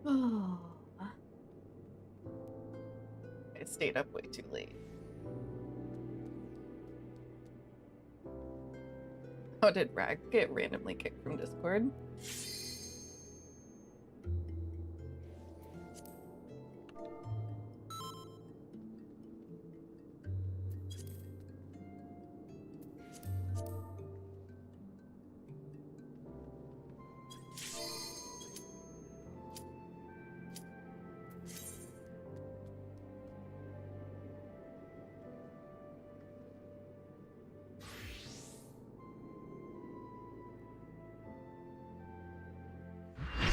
Oh, I stayed up way too late. Oh, did Rag get randomly kicked from Discord?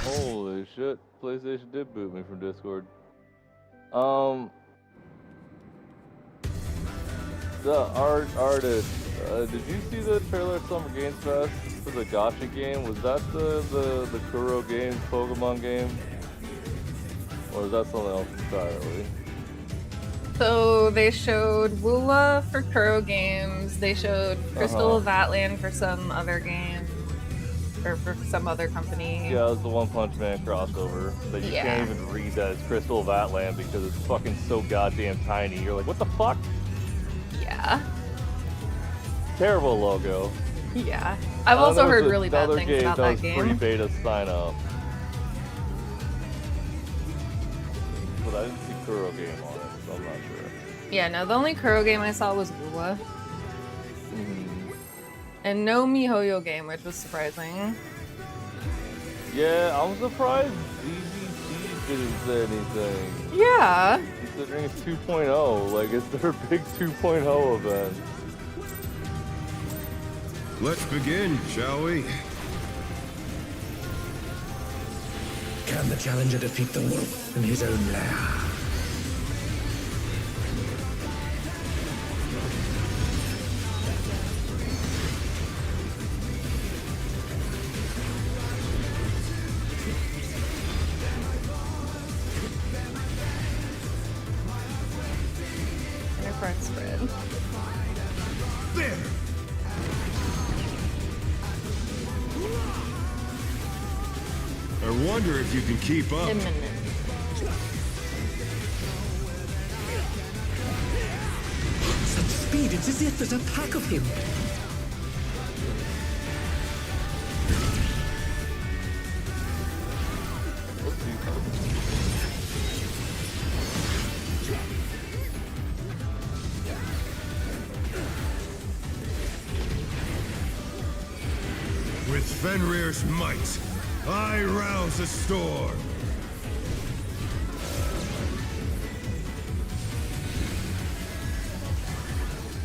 Holy shit, PlayStation did boot me from Discord. The artist, did you see the trailer of Summer Games Fest for the Gacha game? Was that the Kuro Games Pokemon game? Or is that something else entirely? So they showed Woola for Kuro Games, they showed Crystal of Atlan for some other game, or for some other company. Yeah, it was the One Punch Man crossover. That you can't even read that it's Crystal of Atlan because it's fucking so goddamn tiny. You're like, what the fuck? Yeah. Terrible logo. Yeah. I've also heard really bad things about that game. Free beta sign up. But I didn't see Kuro game on it, so I'm not sure. Yeah, no, the only Kuro game I saw was Woola. And no MiHoYo game, which was surprising. Yeah, I'm surprised DVC didn't say anything. Yeah. Considering it's 2.0, like it's their big 2.0 event. Let's begin, shall we? Can the challenger defeat the wolf in his own lair? Front spread. There! I wonder if you can keep up. Such speed, it's as if there's a pack of him. With Fenrir's might, I rouse a storm.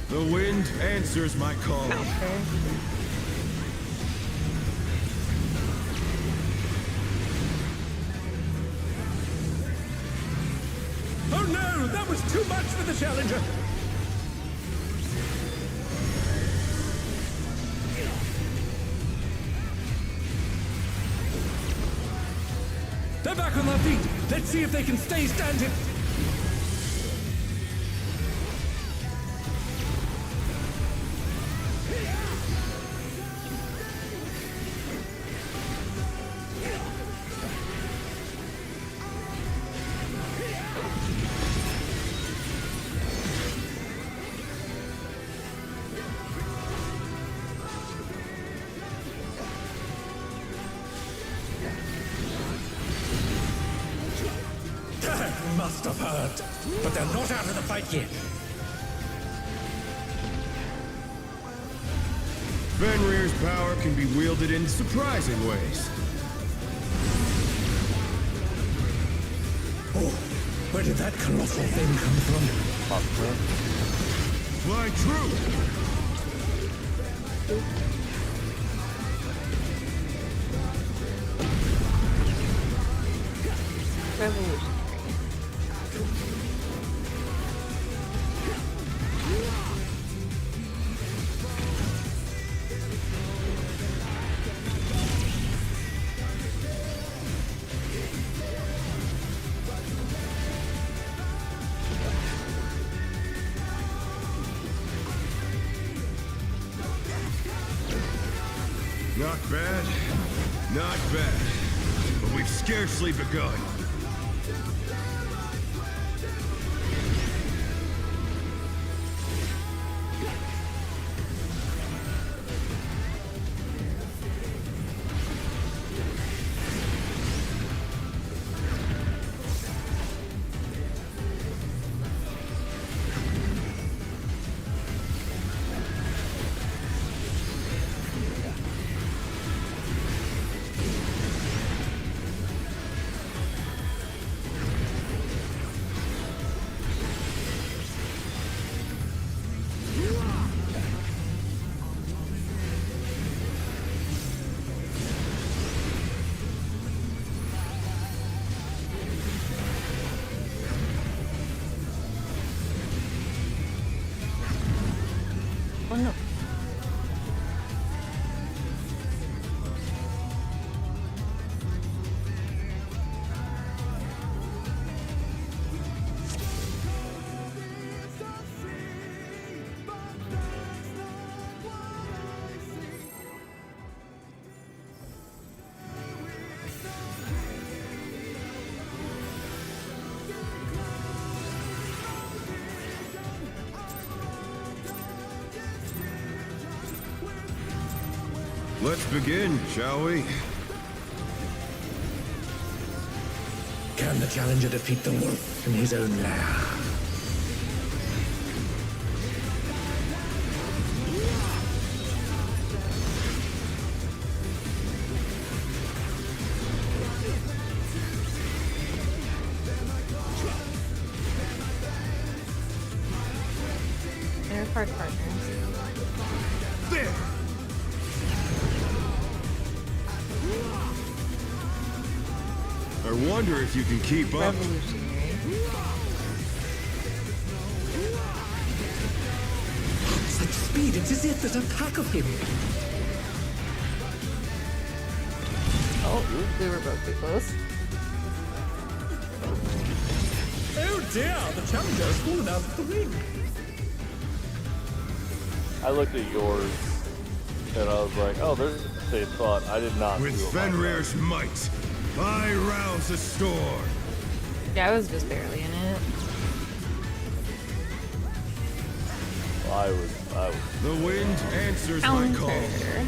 The wind answers my call. Oh no, that was too much for the challenger. They're back on their feet. Let's see if they can stay standing. Must have hurt, but they're not out of the fight yet. Fenrir's power can be wielded in surprising ways. Oh, where did that colossal thing come from? Fly true! Revolution. Not bad, not bad. But we've scarcely begun. Let's begin, shall we? Can the challenger defeat the wolf in his own lair? They're card partners. There! I wonder if you can keep up. Revolutionary. Such speed, it's as if there's a pack of him. Oh, we were both too close. Oh dear, the challenger's fallen out of the ring. I looked at yours and I was like, oh, there's a safe spot. I did not. With do it myself. Fenrir's might, I rouse the storm. Yeah, I was just barely in it. I was. The wind answers my call. Counter.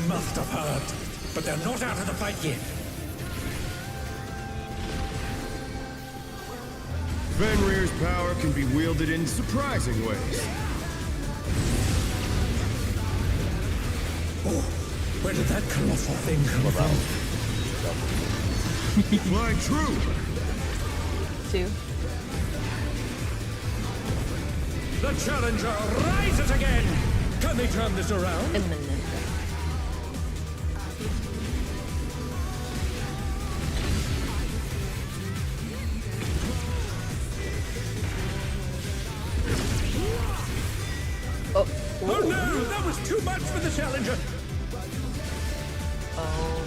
Must have heard, but they're not out of the fight yet. Fenrir's power can be wielded in surprising ways. Oh, where did that colossal thing come from? Fly true! 2. The challenger rises again! Can they turn this around? Imminent. Oh. Oh no, that was too much for the challenger! Oh.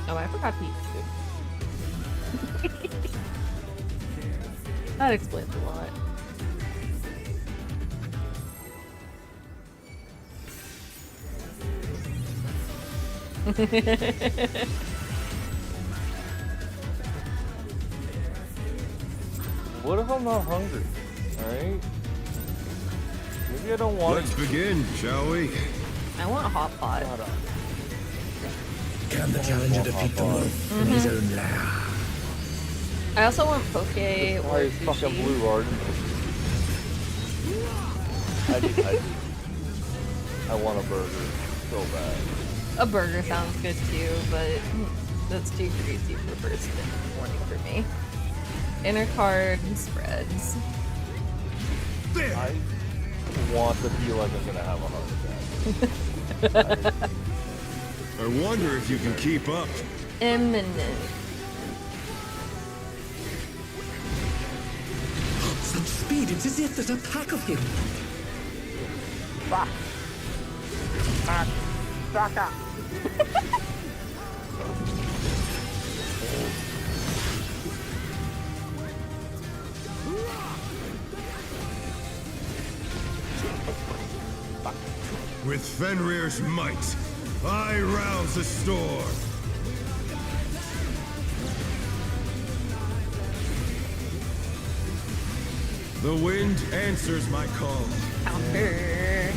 Oh, I forgot to eat food. That explains a lot. What if I'm not hungry? Alright? Maybe I don't want Let's to. begin, shall we? I want a hot pot. Can the challenger defeat the wolf in his own lair? I also want poke Why or is fucking sushi. blue Arden? I want a burger so bad. A burger sounds good too, but that's too greasy for first thing in the morning for me. Inner card and spreads. I want to feel like I'm gonna have a heart attack. I wonder if you can keep up. Imminent. Such speed, it's as if there's a pack of him. With Fenrir's might, I rouse the storm. The wind answers my call. Counter.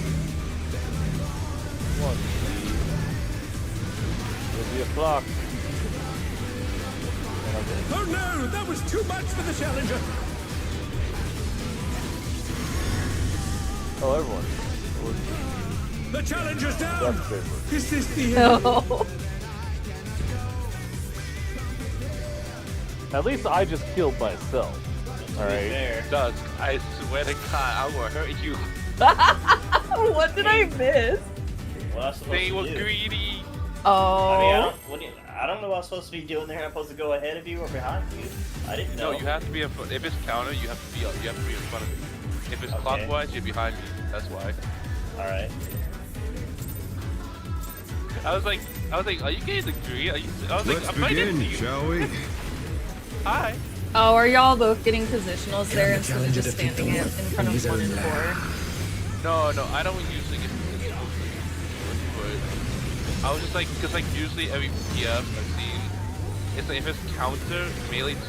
Come on, Steve. There'll be a clock. And I'm Oh no, that was too much for the challenger. Oh, everyone. The challenger's down. That's safer. Is this the end? No. At least I just killed myself. Alright. There. Dusk, I swear to God, I will hurt you. What did I miss? What else supposed They to were do? greedy. Oh. I mean, I don't know what I'm supposed to be doing there. I'm supposed to go ahead of you or behind you. I didn't know. No, you have to be in front. If it's counter, you have to be in front of me. If it's Okay. clockwise, you're behind me. That's why. All right. I was like, are you guys agree? I was like, Let's I'm right next to begin, you. shall we? Hi. Oh, are y'all both getting positionals there the instead of challenger just defeat standing the in wolf front in of his 1 own and 4? No, I don't usually get this. But I was just like, because like usually every PF I've seen, it's like if it's counter, melee 2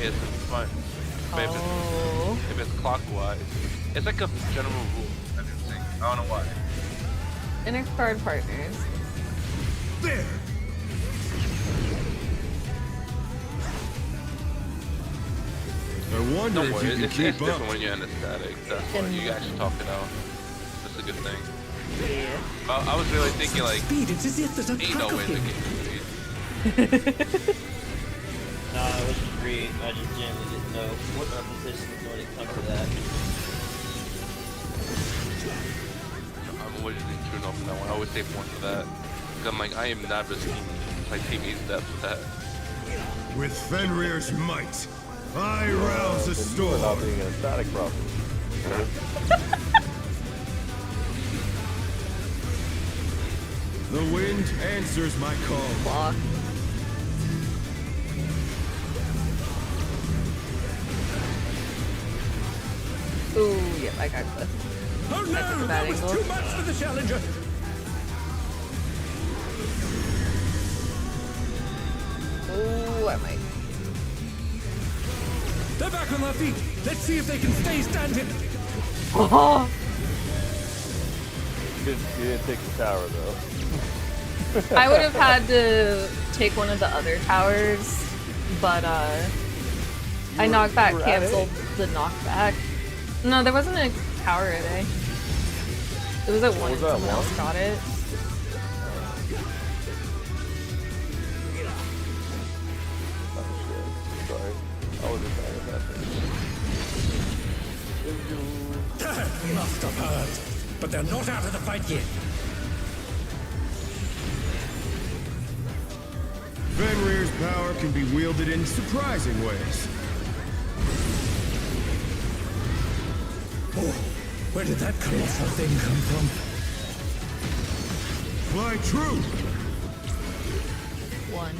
is in front. But Oh. if it's clockwise, it's like a general rule. I don't know why. Intercard partners. There! I wonder Don't if worry, you can it's keep different up. when you're in the static. That's why you actually talk it out. That's a good thing. Yeah. I was really thinking like, Speed, it's as if there's a ain't pack no of way to him. get speed. No, I was agreed. I just generally didn't know what our position was when it comes to that. I'm always true enough for that one. I always save one for that. Cause I'm like, I am not risking my teammate's death for that. With Fenrir's might, I rouse the Then you are not storm. being in a static properly. The wind answers my call. Block. Ooh, yep, I got clipped. Oh That's a no, bad that was angle. too much for the challenger. Ooh, I might. They're back on their feet. Let's see if they can stay standing. Oh, You didn't take the tower though. I would have had to take one of the other towers, but I knockback were at it? canceled the knockback. No, there wasn't a tower at A. It was at one and was that, someone else got it. Oh shit. Sorry. I wasn't paying attention. Must have heard. But they're not out of the fight yet. Fenrir's power can be wielded in surprising ways. Oh, where did that colossal thing come from? Fly true! One.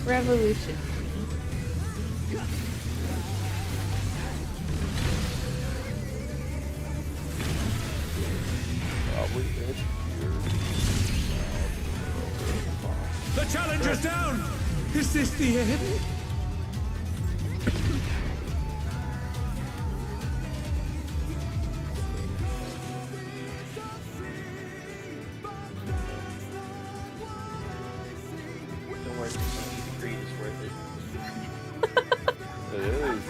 Revolution. Probably it. The challenger's down! Is this the end? Don't worry, some greed is worth it. It is.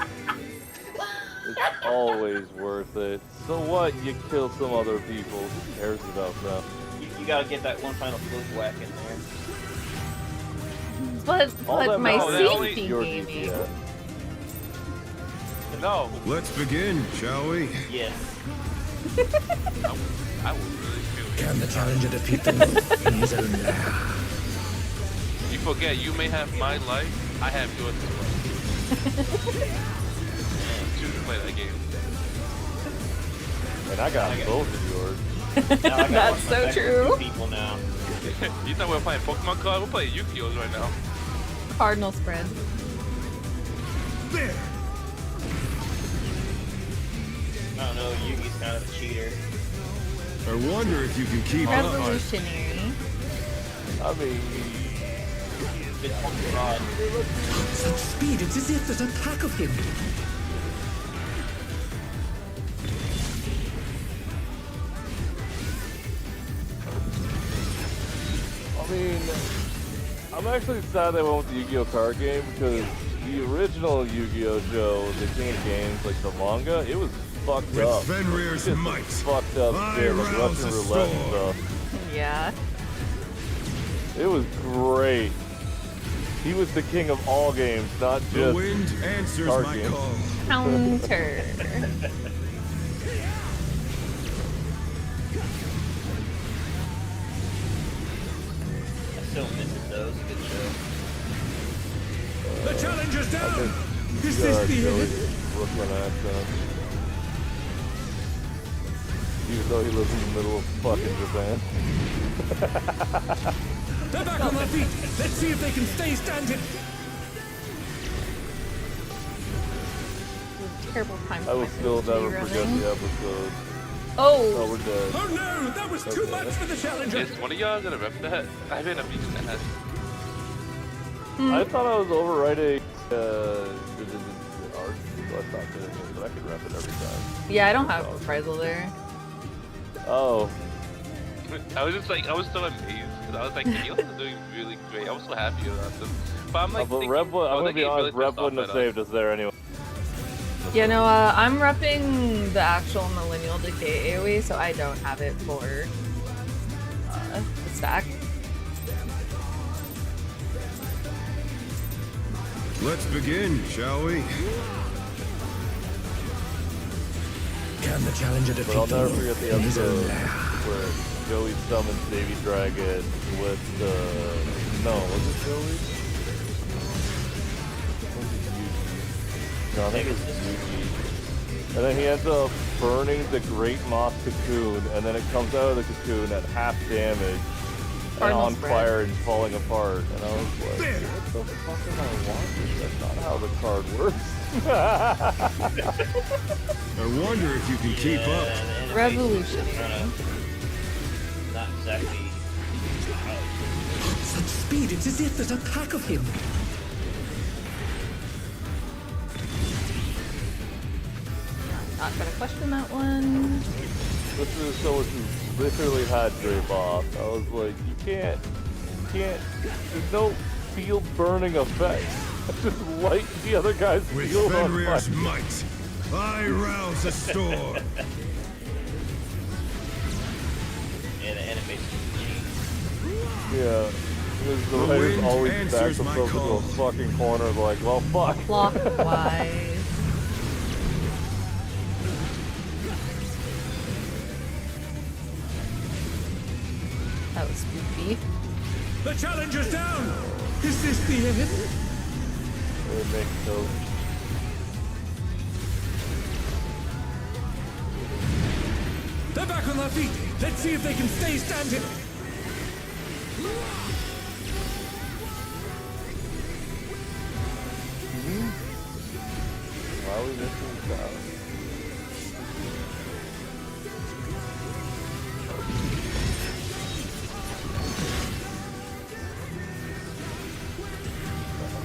It's always worth it. So what? You kill some other people. Who cares about them? You gotta get that one final flip whack in there. But All that my matters is safety your gaming. DPS. No, Let's begin, shall we? Yes. I will really kill you. Can the challenger defeat the wolf in his own lair? You forget, you may have my life, I have yours as well. Choose to play that game. And I got both of yours. Now I gotta That's watch my so back true. with two people now. You thought we were playing Pokemon card? We're playing Yu-Gi-Oh's right now. Cardinal spread. There! I don't know, Yugi's kind of a cheater. I wonder if you can keep up. Revolutionary. I mean, Bit on the rod. Such speed, it's as if there's a pack of him. mean, I'm actually sad they went with the Yu-Gi-Oh card game because the original Yu-Gi-Oh show, the King of Games, like the manga, it was fucked With up. Fenrir's Just might, fucked up I shit, like rouse Russian the roulette and storm. stuff. Yeah. It was great. He was the king of all games, not The just wind answers card my games. call. Counter. I still miss it though. It's a good show. The challenge is down! Is You this got the Joey's end? Brooklyn accent. Even though he lives in the middle of fucking Japan. They're back on their feet. Let's see if they can stay standing. Terrible time. I will for still my never to be forget running. the episode. Oh, Oh, we're dead. Oh no, that was too much for the challenger. Is one of y'all gonna rep that? I've been a reason to ask. I thought I was overwriting art, so I stopped doing it, but I could rep it every time. yeah, I don't have reprisal there. Oh, I was just like, I was so amazed because I was like, Neil is doing really great. I was so happy about them. But I'm like, but thinking, Rep, I I'm was gonna like, be getting honest, really Rep pissed off wouldn't have at us. saved us there anyway. Yeah, no, I'm repping the actual Millennial Decay AoE, so I don't have it for the stack. Let's begin, shall we? Can the challenger But I'll defeat never the forget the in his own episode lair? where Joey summons Davy Dragon with no, was it Joey? Was it Yuji? No, I think it was Yuji. And then he ends up burning the Great Moth cocoon, and then it comes out of the cocoon at half damage and Cardinal on spread. fire and falling apart. And I was like, There. what the fuck am I watching? That's not how the card works. I wonder if you can keep up. Revolutionary. Not exactly. Such speed, it's as if there's a pack of him. Not gonna question that one. This is someone who literally had Drape off. I was like, you can't, there's no field burning effect. Just light the other guy's With field on Fenrir's fire. might, I rouse the storm. Yeah, the animation changed. Yeah. Because the The writers wind always back answers my themselves into a call. fucking corner like, well, fuck. Clockwise. That was spooky. The challenger's down. Is this the end? It makes no. They're back on their feet. Let's see if they can stay standing. Why are we missing this out?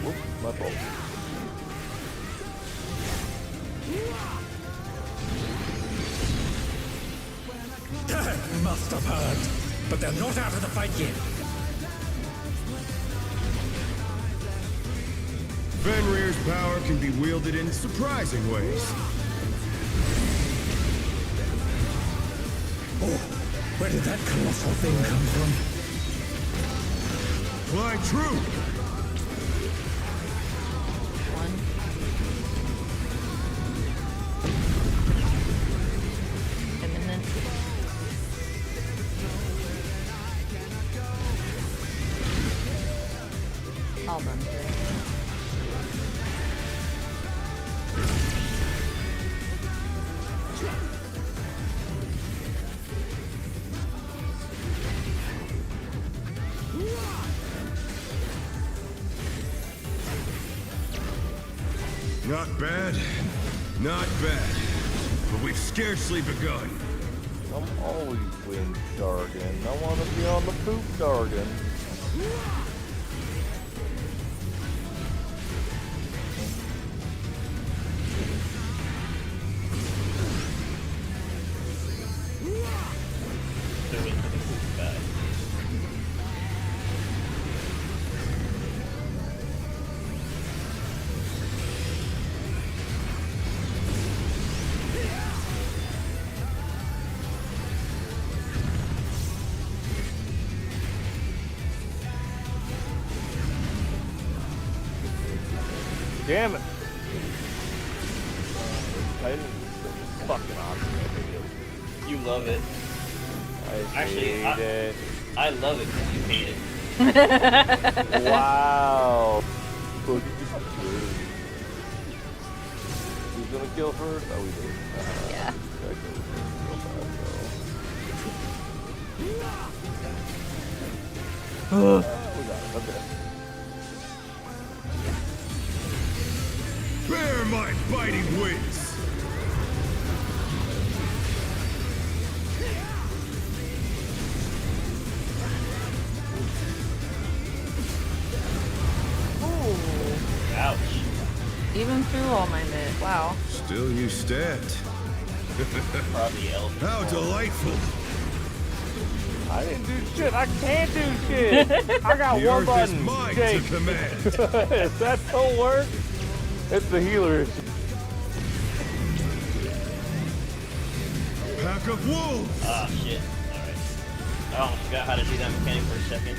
Whoops, my fault. Must have heard. But they're not out of the fight yet. Fenrir's power can be wielded in surprising ways. Oh, where did that colossal thing come from? Fly true! One. Imminent. I'll run through. Not bad, not bad. But we've scarcely begun. I'm always wind jargon. I want to be on the poop jargon. They're into the cool guy. Damn it! Titan is so fucking awesome. I hate it. You love it. Actually, hate it. I love it because you hate it. Wow. Who's gonna kill first? Oh, we did. Yeah. We got it. Okay. Bear my biting wings! Ouch. Even through all my mid. Wow. Still you stabbed. Probably elf. How delightful! I didn't do shit. I can't do shit. I got The one earth button. is mine Jake. to command. If that don't work, it's the healer issue. Pack of wolves! Ah, shit. Alright. I almost forgot how to do that mechanic for a second.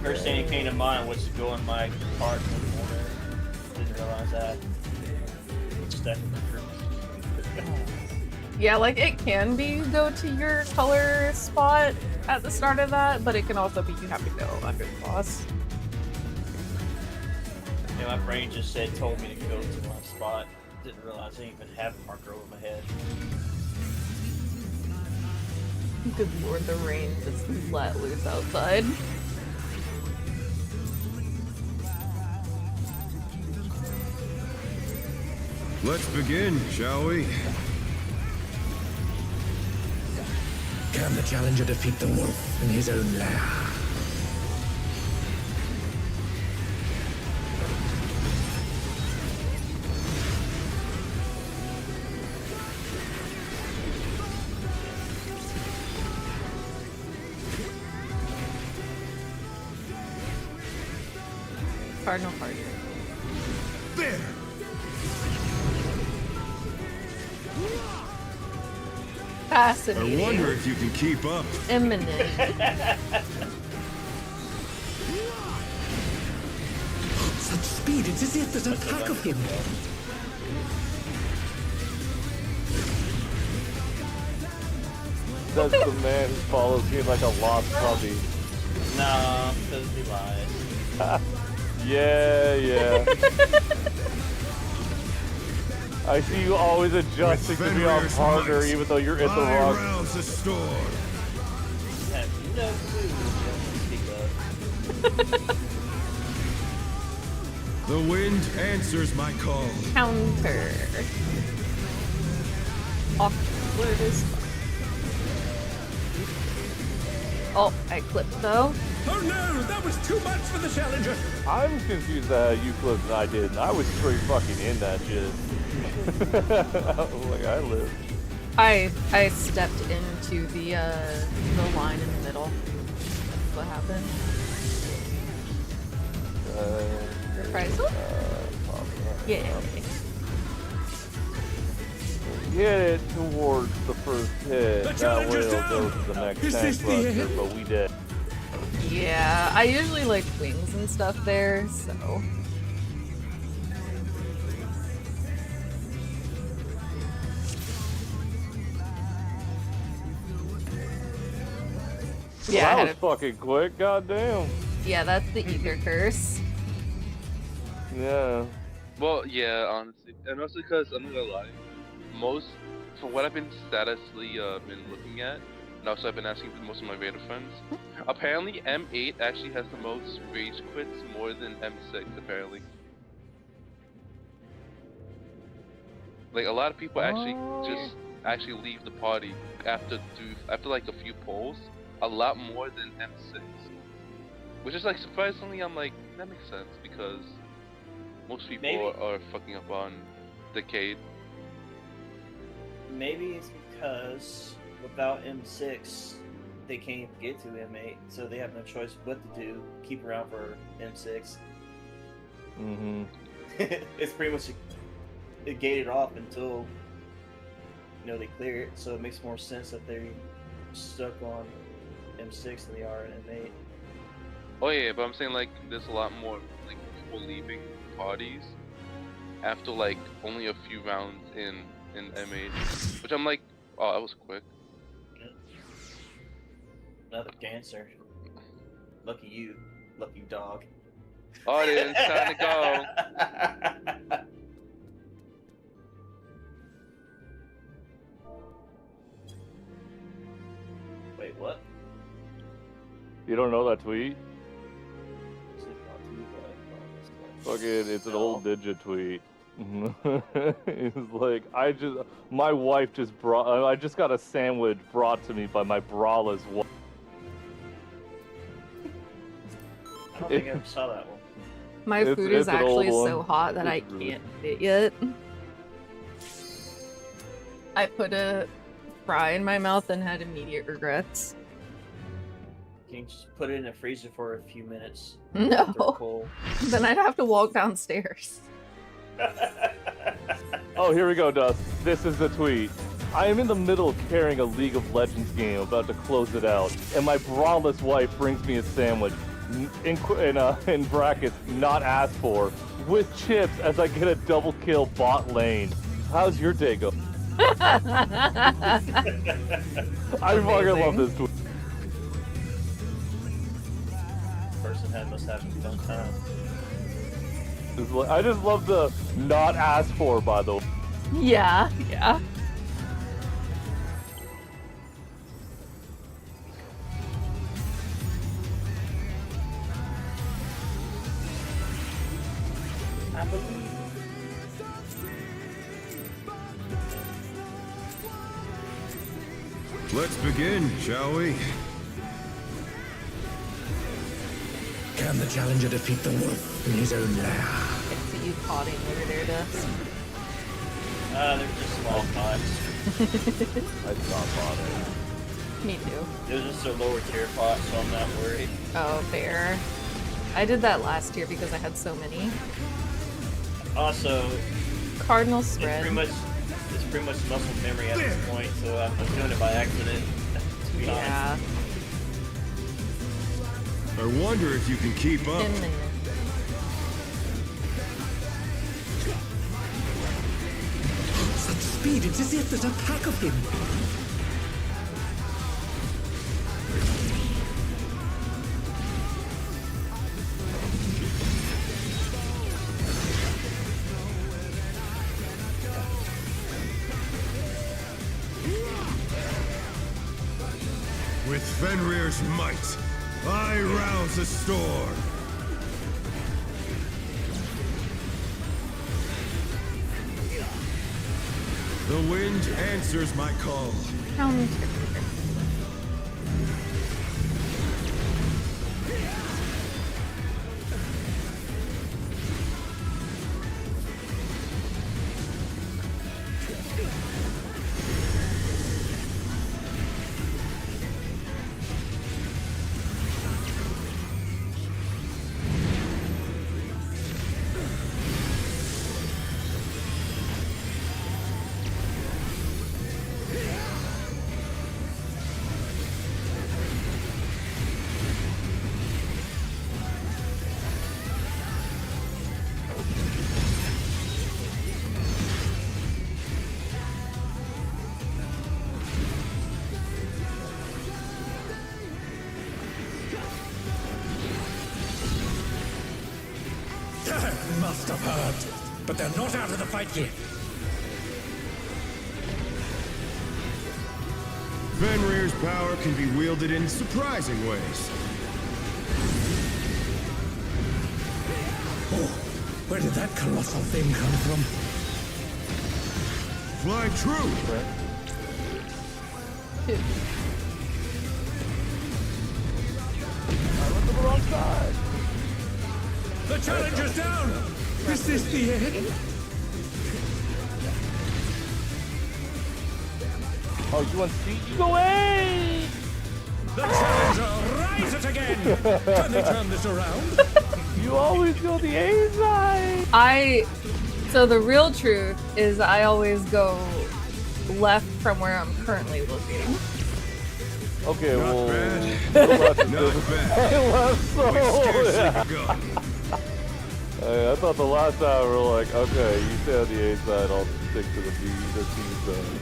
First thing that came to mind was to go in my cart in the corner. Didn't realize that. Stuck in the fruit. Yeah, like it can be go to your color spot at the start of that, but it can also be you have to go under the boss. Yeah, my brain just told me to go to my spot. Didn't realize I didn't even have a marker over my head. Good lord, the rain just let loose outside. Let's begin, shall we? Can the challenger defeat the wolf in his own lair? Cardinal Heart. There! I Fascinating. wonder if you can keep up. Imminent. Such speed, it's as if there's a pack of him. That's the man who follows me like a lost puppy. Nah, because he lies. Yeah. I see you always adjusting to be on Fenrir's harder might, even though you're in the I wrong. rouse the storm. I have no clue what to speak of. The wind answers my call. Counter. Awkward as fuck. Oh, I clipped though. Oh no, that was too much for the challenger. I'm confused at how you clipped and I didn't. I was straight fucking in that shit. Like I lived. I stepped into the line in the middle. That's what happened. Reprisal? Yeah. Get it towards the first hit. The That way challenger's it'll go down. to the next Is this tank the cluster, end? but we did. Yeah, I usually like wings and stuff there, so. Yeah, I Well, had that was fucking quick, goddamn. yeah, that's the Aether curse. Yeah. Well, yeah, honestly, and also because I'm not gonna lie, from what I've been statussly been looking at, and also I've been asking most of my Vader friends, apparently M8 actually has the most rage quits more than M6 apparently. Like a lot of people actually leave the party after like a few polls, a lot more than M6, which is like surprisingly I'm like that makes sense because most people are fucking up on Decade. Maybe it's because without M6, they can't even get to M8, so they have no choice but to keep around for M6. Mm-hmm. It's pretty much it gated off until they clear it, so it makes more sense that they're stuck on M6 than they are in M8. Oh yeah, but I'm saying like there's a lot more like people leaving parties after like only a few rounds in M8, which I'm like, oh, that was quick. Another cancer. Lucky you, lucky dog. Audience, time to go. Wait, what? You don't know that tweet? Fucking, it's an old ninja tweet. It's like, my wife just brought, I just got a sandwich brought to me by my braless wife. I don't think I ever saw that one. My food is it's an actually old so one. hot that I It's really- can't eat it yet. I put a fry in my mouth and had immediate regrets. Can you just put it in the freezer for a few minutes? No. After cold? Then I'd have to walk downstairs. Oh, here we go, Dust. This is the tweet. I am in the middle of carrying a League of Legends game, about to close it out, and my braless wife brings me a sandwich, in brackets, not asked for, with chips as I get a double kill bot lane. How's your day go? I fucking love this tweet. Person must have a fun time. I just love the not asked for, by the way. Yeah, yeah. I believe. Let's begin, shall we? Can the challenger defeat the wolf in his own lair? I see you potting over there, Dust. They're just small pots. I stopped bothering. Me too. They're just a lower tier pot, so I'm not worried. Oh, fair. I did that last year because I had so many. Also, Cardinal it's spread. pretty much muscle memory at this point, so I'm doing it by accident. To be honest. Yeah. I wonder if you can keep up. 10 minutes. Such speed, it's as if there's a pack of him. With Fenrir's might, I rouse a storm. The wind answers my call. Counter. Must have heard. But they're not out of the fight yet. Fenrir's power can be wielded in surprising ways. Oh, where did that colossal thing come from? Fly true. I went to the wrong side. The challenger's down! Is this the end? Oh, you want to see? You go away! The Rise it again! Can they turn this around? You always go the A side. So the real truth is I always go left from where I'm currently looking. Okay, Not well, bad. Not bad. I left so. We scarcely Yeah. begun. Hey, I thought the last time we were like, okay, you stay on the A side, I'll stick to the B, the C side.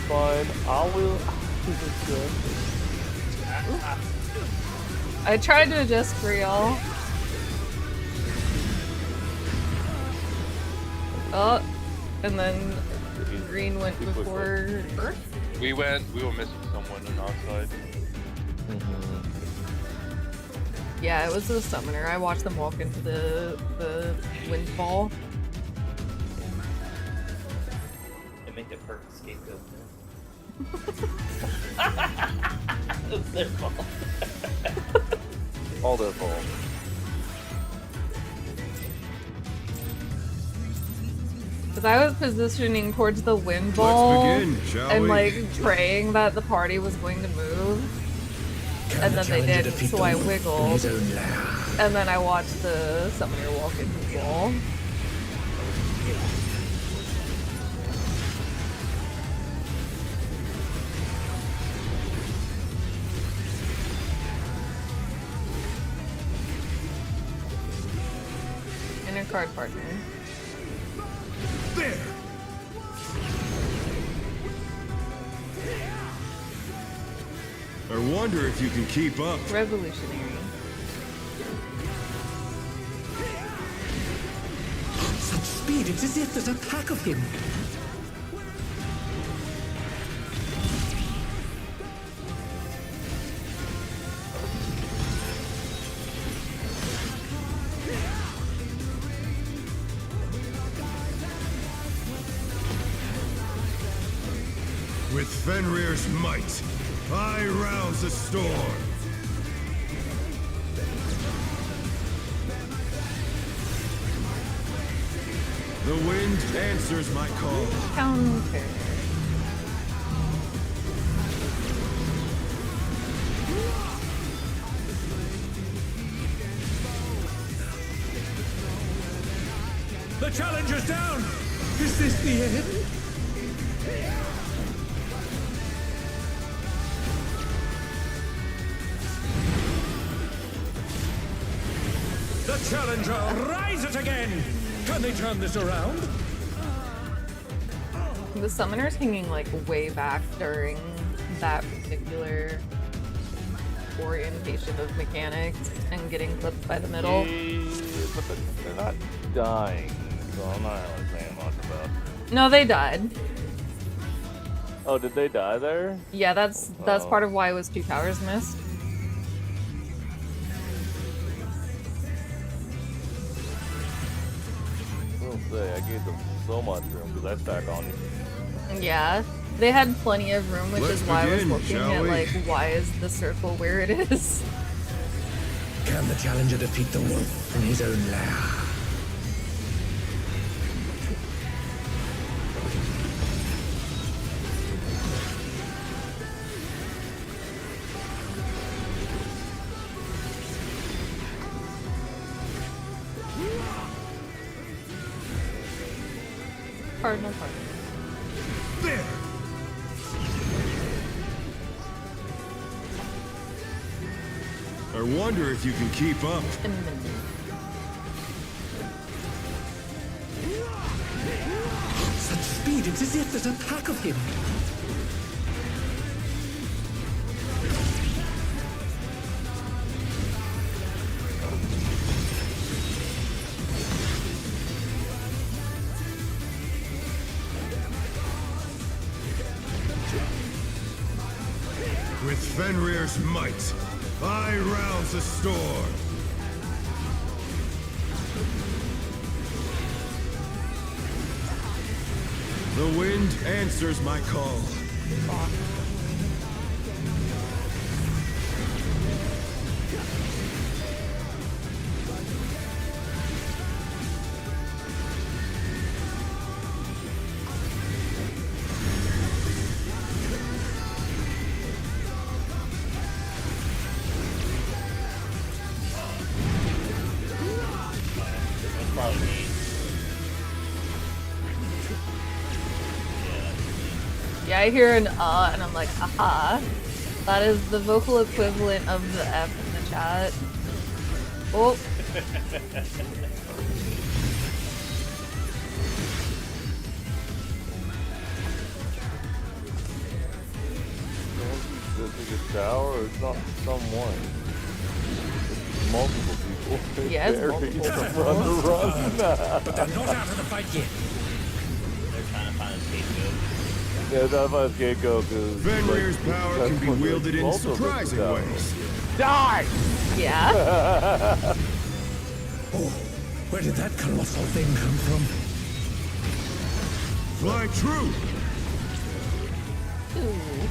Fine, I will. I tried to adjust for y'all. Oh, and then green went before Earth. We were missing someone on our side. Yeah, it was the summoner. I watched them walk into the windfall. They make the perfect scapegoat. It's their fault. All their fault. Because I was positioning towards the wind ball Let's begin, shall and we? like praying that the party was going to move. And then they didn't, so I wiggled. And then I watched the summoner walk into the wall. Inner card partner. There. I wonder if you can keep up. Revolutionary. Such speed, it's as if there's a pack of him. With Fenrir's might, I rouse the storm. The wind answers my call. Counter. The challenger's down! Is this the end? The challenger, rise it again! Can they turn this around? The summoner's hanging like way back during that particular orientation of mechanics and getting clipped by the middle. Yeah, but they're not dying, so I'm not really saying much about it. No, they died. Oh, did they die there? Yeah, that's Oh. part of why it was 2 towers missed. I will say, I gave them so much room because I stack on you. Yeah, they had plenty of room, which Let's is why I was begin, looking shall at we? like, why is the circle where it is? Can the challenger defeat the wolf in his own lair? Cardinal partner. There. I wonder if you can keep up. And then Such speed, it's as if there's a pack of him. With Fenrir's might, I rouse the storm. The wind answers my call. I hear an and I'm like, aha. That is the vocal equivalent of the F in the chat. Oh. This is a shower, it's not someone. It's multiple people. Yeah, it's Very multiple run people. to run. But they're not out of the fight yet. They're trying to find a scapegoat. Yeah, that's why scapegoat because Fenrir's power can be wielded in surprising ways. Die! Yeah. Oh, where did that colossal thing come from? Fly true! Ooh.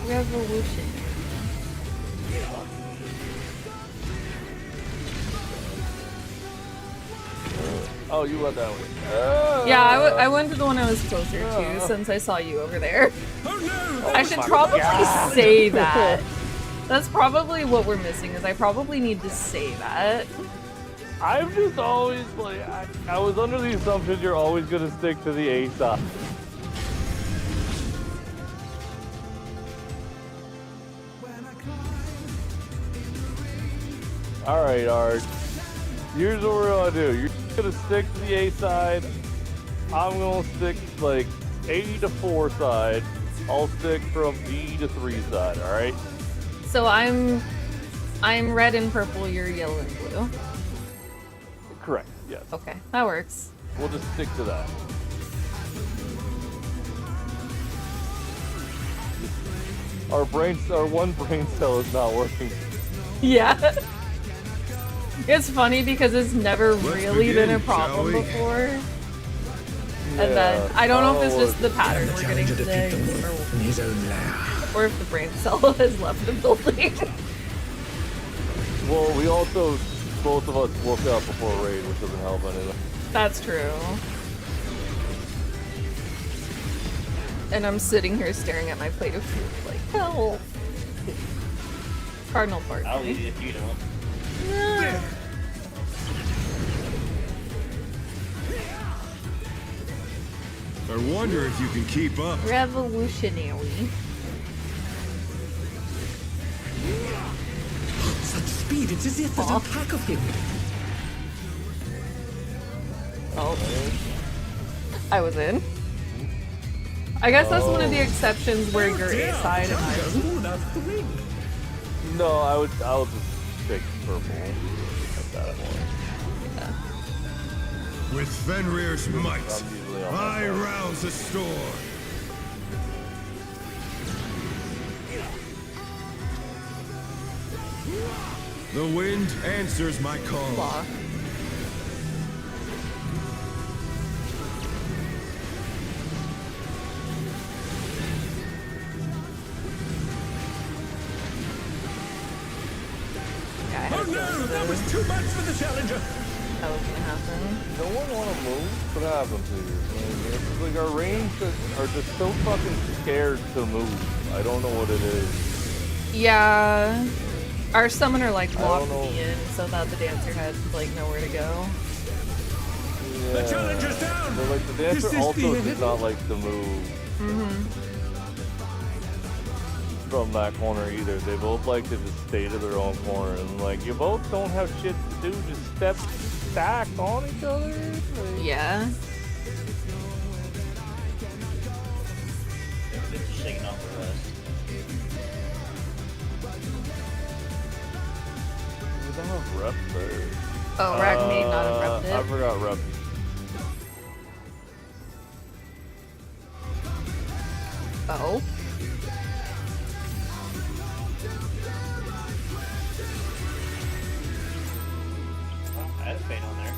Revolution. Oh, you went that way. Yeah, I went to the one I was closer to since I saw you over there. Oh no! I should probably say that. That's probably what we're missing, is I probably need to say that. I'm just always like, I was under the assumption you're always gonna stick to the A side. Alright, Art. Here's what we're gonna do. You're gonna stick to the A side. I'm gonna stick like A to 4 side. I'll stick from B to 3 side, alright? So I'm red and purple, you're yellow and blue. Correct, yes. Okay, that works. We'll just stick to that. Our one brain cell is not working. Yeah. It's funny because it's never Let's really been a begin, shall problem we? before. And then I don't know if it's just the pattern Can the we're getting challenger defeat today, the wolf in his own lair? or if the brain cell has left the building. Well, we also, both of us woke up before raid, which doesn't help anything. That's true. And I'm sitting here staring at my plate of food like, help. Cardinal part. I'll eat it if you don't. I wonder if you can keep up. Revolutionary. Such speed, it's as if there's a pack of him. Oh. I was in. I guess that's one of the exceptions where you're A side and I'm... Fallen out of the ring. No, I'll just pick purple. At that point. With Fenrir's might, I'm usually on I my side. rouse the storm. The wind answers my call. Block. Yeah, I had Oh a feeling no, that was too much for the challenger. that was gonna happen. No one want to move? What happened to you? It's like our range are just so fucking scared to move. I don't know what it is. Yeah. Our summoner like locked know. me in so that the dancer had like nowhere to go. Yeah. The challenger's down. But like the This dancer is also the does not like to move from that corner either. They both like to just stay to their own corner, and like you both don't have shit to do. Just step stack on each other. Like, Yeah. They're just shaking off the rest. we don't have rep there. Oh, Rag may not have repped I it. forgot rep. Oh. I had a paint on there.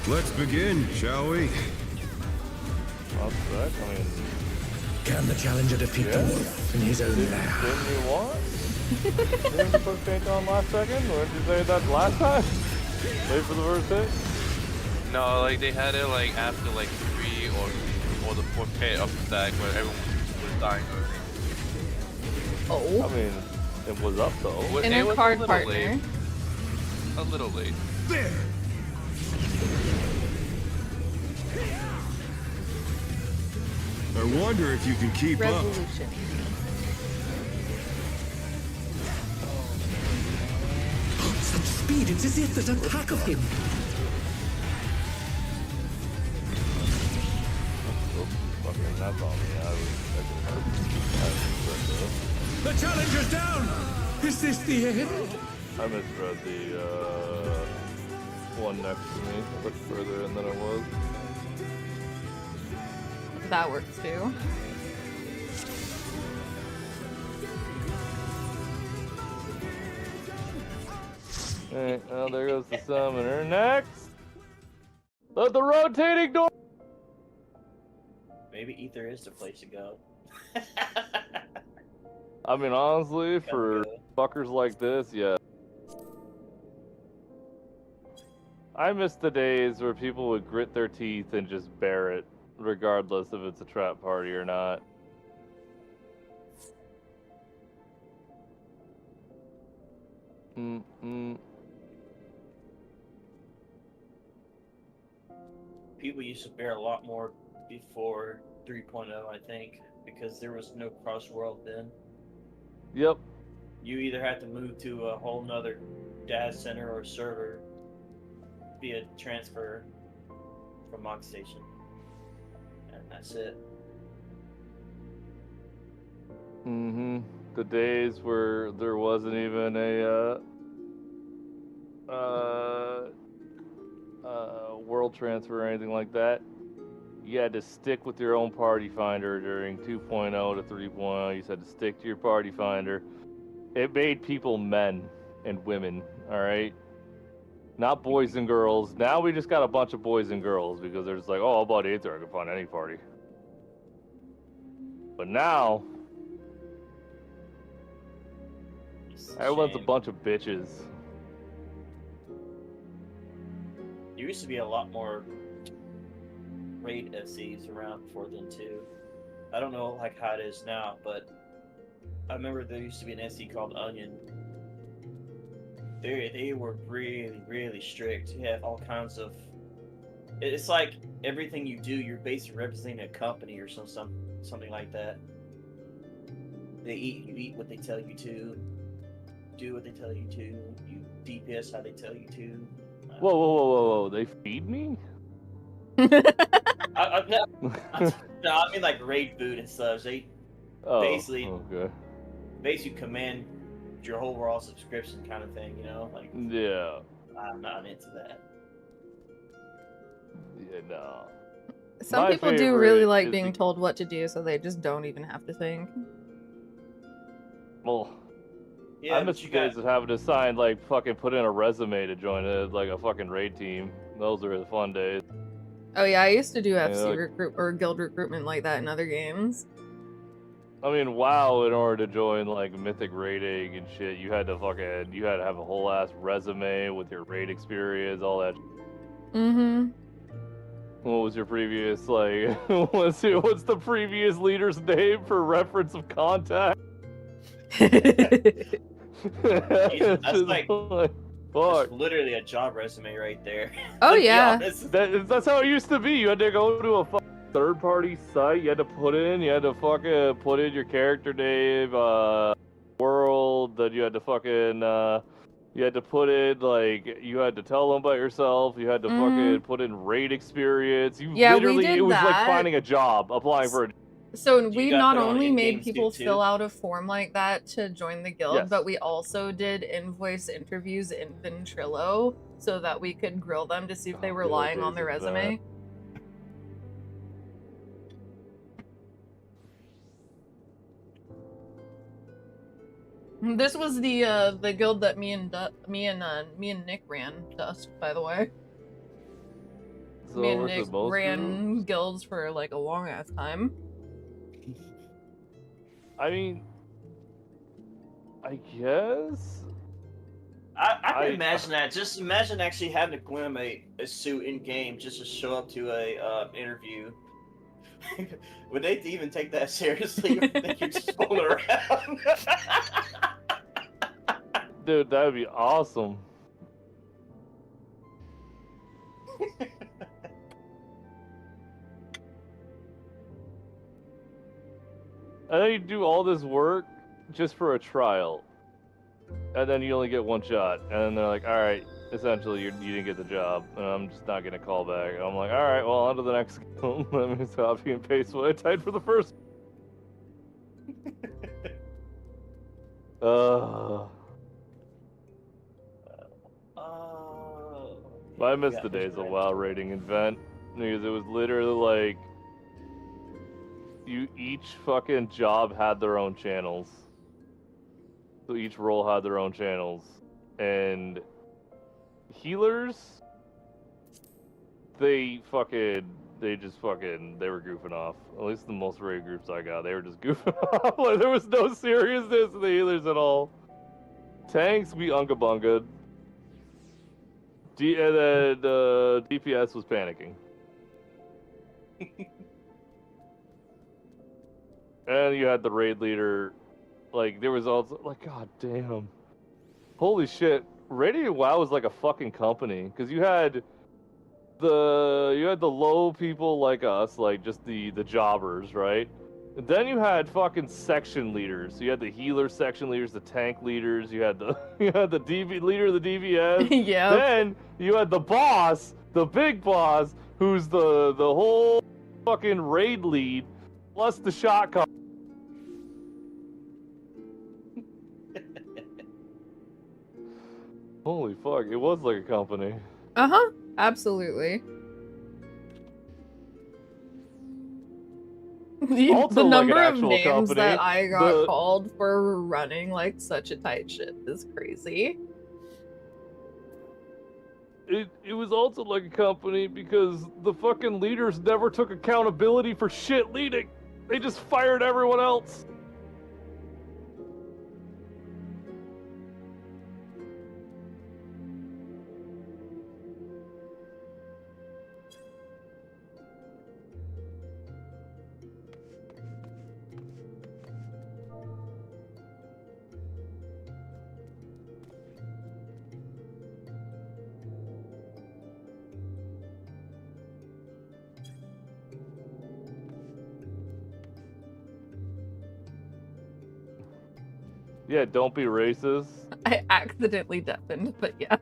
Let's begin, shall we? That's that. I mean, Can the challenger defeat the Yeah. wolf in his own lair? didn't you want? Didn't you put paint on last second? Or did you say that last time? Wait for the first hit? No, like they had it like after like 3 or the 4th hit of the stack where everyone was dying already. Oh. I mean, it was up though. It Inner was card a little partner. late. A little late. There! I wonder if you can keep up. Resolution. Such speed, it's as if there's a pack of him. Oops, fucking, that's on me. The challenger's down! Is this the end? I misread the one next to me. I looked further in than it was. That works too. Alright, well, there goes the summoner. Next! Let the rotating door! Maybe Aether is the place to go. I mean, honestly, for fuckers like this, yeah. I miss the days where people would grit their teeth and just bear it, regardless if it's a trap party or not. People used to bear a lot more before 3.0, I think, because there was no cross world then. Yep. You either had to move to a whole nother data center or server via transfer from Mock Station. And that's it. The days where there wasn't even a world transfer or anything like that. You had to stick with your own party finder during 2.0 to 3.0. You just had to stick to your party finder. It made people men and women, alright? Not boys and girls. Now we just got a bunch of boys and girls because they're just like, oh, how about Aether? I can find any party. But now, everyone's a bunch of bitches. There used to be a lot more raid SCs around before then too. I don't know like how it is now, but I remember there used to be an SC called Onion. They were really strict. You had all kinds of. It's like everything you do, you're basically representing a company or something like that. You eat what they tell you to, do what they tell you to, you DPS how they tell you to. Whoa! They feed me? I mean like raid food and such. They basically command your whole raw subscription kind of thing, you know? Like, yeah. I'm not into that. Yeah, no. Some people do really like being told what to do, so they just don't even have to think. Well, yeah, I miss the days of having to sign, like, fucking put in a resume to join like a fucking raid team. Those were the fun days. Oh yeah, I used to do FC like, recruit or guild recruitment like that in other games. I mean, WoW, in order to join, like, mythic raiding and shit, you had to have a whole ass resume with your raid experience, all that. What was your previous, like, what's the previous leader's name for reference of contact? That's like fuck. literally a job resume right there. Oh yeah. That's how it used to be. You had to go to a third-party site. You had to put in your character name, world. That you had to fucking you had to put in, like, you had to tell them about yourself. You had to fucking put in raid experience. You literally, it was like finding a job, applying for a. So we not only made people fill out a form like that to join the guild, but we also did invoice interviews in Ventrilo so that we could grill them to see if they were lying on their resume. This was the guild that me and Nick ran, Dust, by the way. So me and Nick ran guilds for like a long ass time. I mean, I guess. I can imagine that. Just imagine actually having to glim a suit in game just to show up to a interview. Would they even take that seriously? Or they could just fool around? Dude, that would be awesome. And then you do all this work just for a trial. And then you only get one shot. And then they're like, alright, essentially you didn't get the job. And I'm just not going to call back. And I'm like, alright, well, on to the next skill. Let me copy and paste what I typed for the first. I missed the days of WoW rating event. Because it was literally like, each fucking job had their own channels. So each role had their own channels. And healers, they were goofing off. At least the most raid groups I got, they were just goofing off. Like, there was no seriousness in the healers at all. Tanks, we unga-bunga'd. And then DPS was panicking. And you had the raid leader. Like, there was also, like, god damn. Holy shit. Radio WoW was like a fucking company. Because you had the low people like us, like just the jobbers, right? And then you had fucking section leaders. So you had the healer section leaders, the tank leaders, you had the DV leader of the DVS. Yeah. Then you had the boss, the big boss, who's the whole fucking raid lead, plus the shot call. Holy fuck, it was like a company. Uh-huh, absolutely. The number like of names company. that I got called for running like such a tight ship is crazy. It was also like a company because the fucking leaders never took accountability for shit leading. They just fired everyone else. Yeah, don't be racist. I accidentally deafened, but yeah.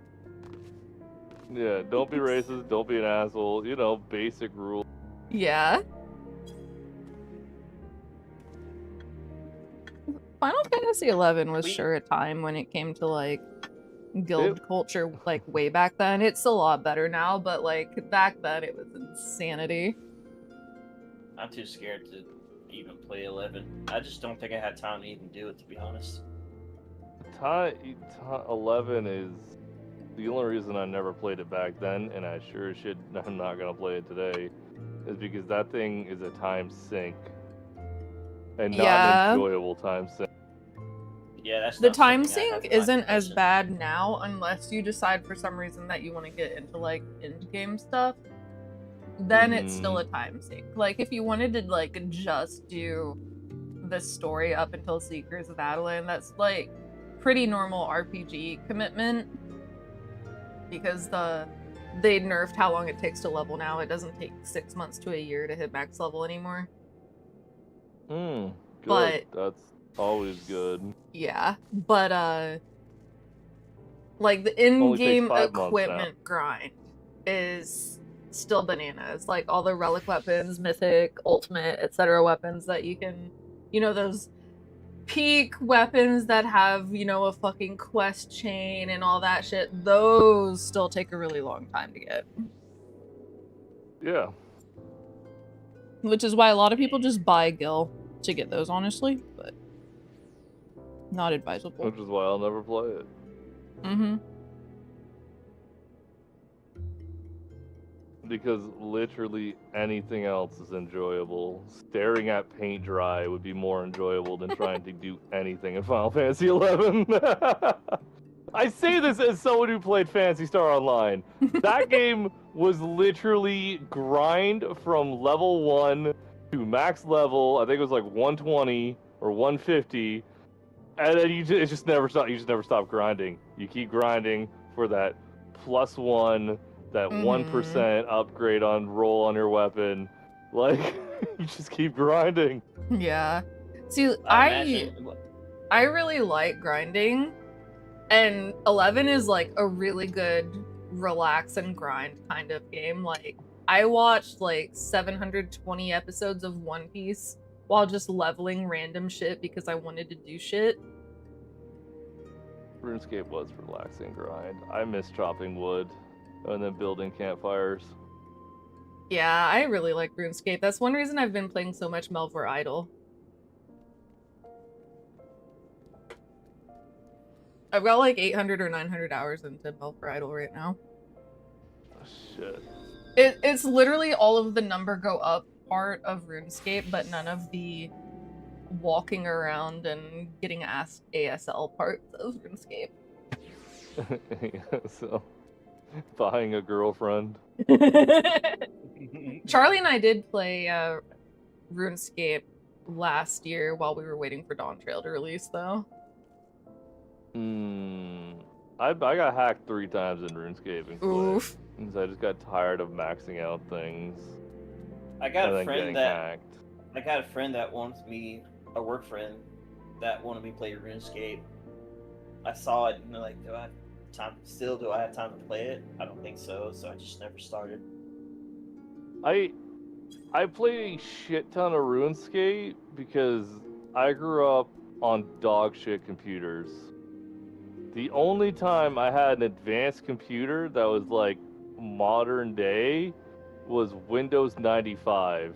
Yeah, don't be racist, don't be an asshole. You know, basic rules. Yeah. Final Fantasy XI was sure a time when it came to, like, guild culture, like, way back then. It's a lot better now, but, like, back then it was insanity. I'm too scared to even play 11. I just don't think I had time to even do it, to be honest. 11 is the only reason I never played it back then, and I sure as shit I'm not gonna play it today, is because that thing is a time sink, and not an enjoyable time sink. Yeah, that's the time sink isn't as bad now unless you decide for some reason that you want to get into like end game stuff. Then it's still a time sink. Like if you wanted to like just do the story up until Seekers of Adeline, that's like pretty normal RPG commitment because they nerfed how long it takes to level now. It doesn't take 6 months to a year to hit max level anymore. Good. But that's always good. Yeah, but like the in-game equipment grind is still bananas. Like all the relic weapons, mythic, ultimate, etc. weapons that you can, you know, those peak weapons that have, you know, a fucking quest chain and all that shit, those still take a really long time to get. Yeah. Which is why a lot of people just buy Gil to get those, honestly, but not advisable. Which is why I'll never play it. Mm-hmm. Because literally anything else is enjoyable. Staring at paint dry would be more enjoyable than trying to do anything in Final Fantasy XI. I say this as someone who played Phantasy Star Online. That game was literally grind from level 1 to max level. I think it was like 120 or 150. And then it just never stopped. You just never stop grinding. You keep grinding for that +1 that 1% upgrade on roll on your weapon. Like, you just keep grinding. Yeah. See, I I really like grinding, and 11 is like a really good relax and grind kind of game. Like, I watched like 720 episodes of One Piece while just leveling random shit because I wanted to do shit. RuneScape was relaxing grind. I miss chopping wood and then building campfires. Yeah, I really like RuneScape. That's one reason I've been playing so much Melvor Idol. I've got like 800 or 900 hours into Melvor Idol right now. Oh, shit. It's literally all of the number go up part of RuneScape, but none of the walking around and getting asked ASL parts of RuneScape. So, buying a girlfriend. Charlie and I did play RuneScape last year while we were waiting for Dawn Trail to release, though. I got hacked 3 times in RuneScape and quit. Oof. Because I just got tired of maxing out things. I got a friend that hacked. I got a friend that wants me, a work friend that wanted me to play RuneScape. I saw it and like, do I have time to play it? I don't think so, so I just never started. I played a shit ton of RuneScape because I grew up on dog shit computers. The only time I had an advanced computer that was like modern day was Windows 95.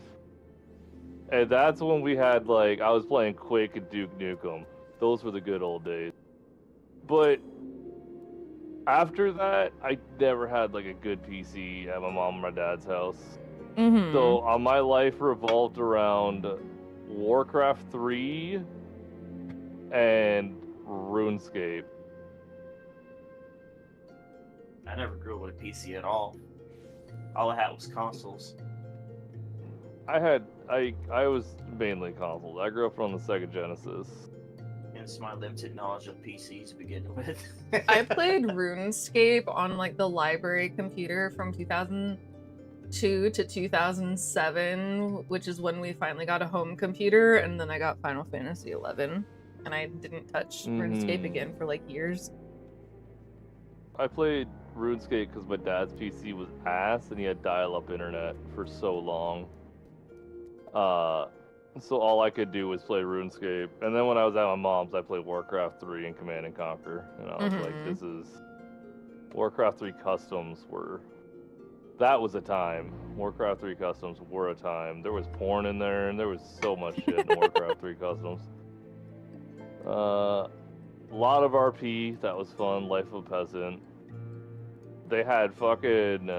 And that's when we had like, I was playing Quake and Duke Nukem. Those were the good old days. But after that, I never had like a good PC at my mom and my dad's house. So my life revolved around Warcraft 3 and RuneScape. I never grew up with a PC at all. All I had was consoles. I was mainly consoles. I grew up on the Sega Genesis. Hence my limited knowledge of PCs to begin with. I played RuneScape on like the library computer from 2002 to 2007, which is when we finally got a home computer, and then I got Final Fantasy 11, and I didn't touch RuneScape again for like years. I played RuneScape because my dad's PC was ass and he had dial-up internet for so long. So all I could do was play RuneScape. And then when I was at my mom's, I played Warcraft 3 and Command and Conquer. And I was like, this is... Warcraft 3 Customs were... That was a time. Warcraft 3 Customs were a time. There was porn in there, and there was so much shit in Warcraft 3 Customs. A lot of RP, that was fun. Life of a Peasant. They had fucking...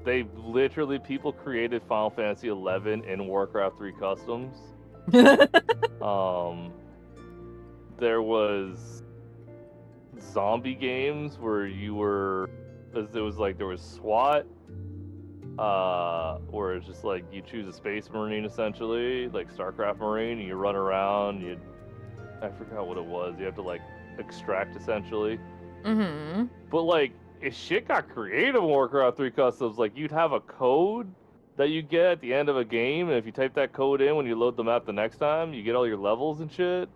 They literally, people created Final Fantasy 11 in Warcraft 3 Customs. There was zombie games where you were, there was SWAT, where it's just like you choose a space marine essentially, like StarCraft Marine, and you run around. I forgot what it was. You have to like extract essentially. But like, if shit got creative in Warcraft 3 Customs, like you'd have a code that you get at the end of a game, and if you type that code in when you load the map the next time, you get all your levels and shit.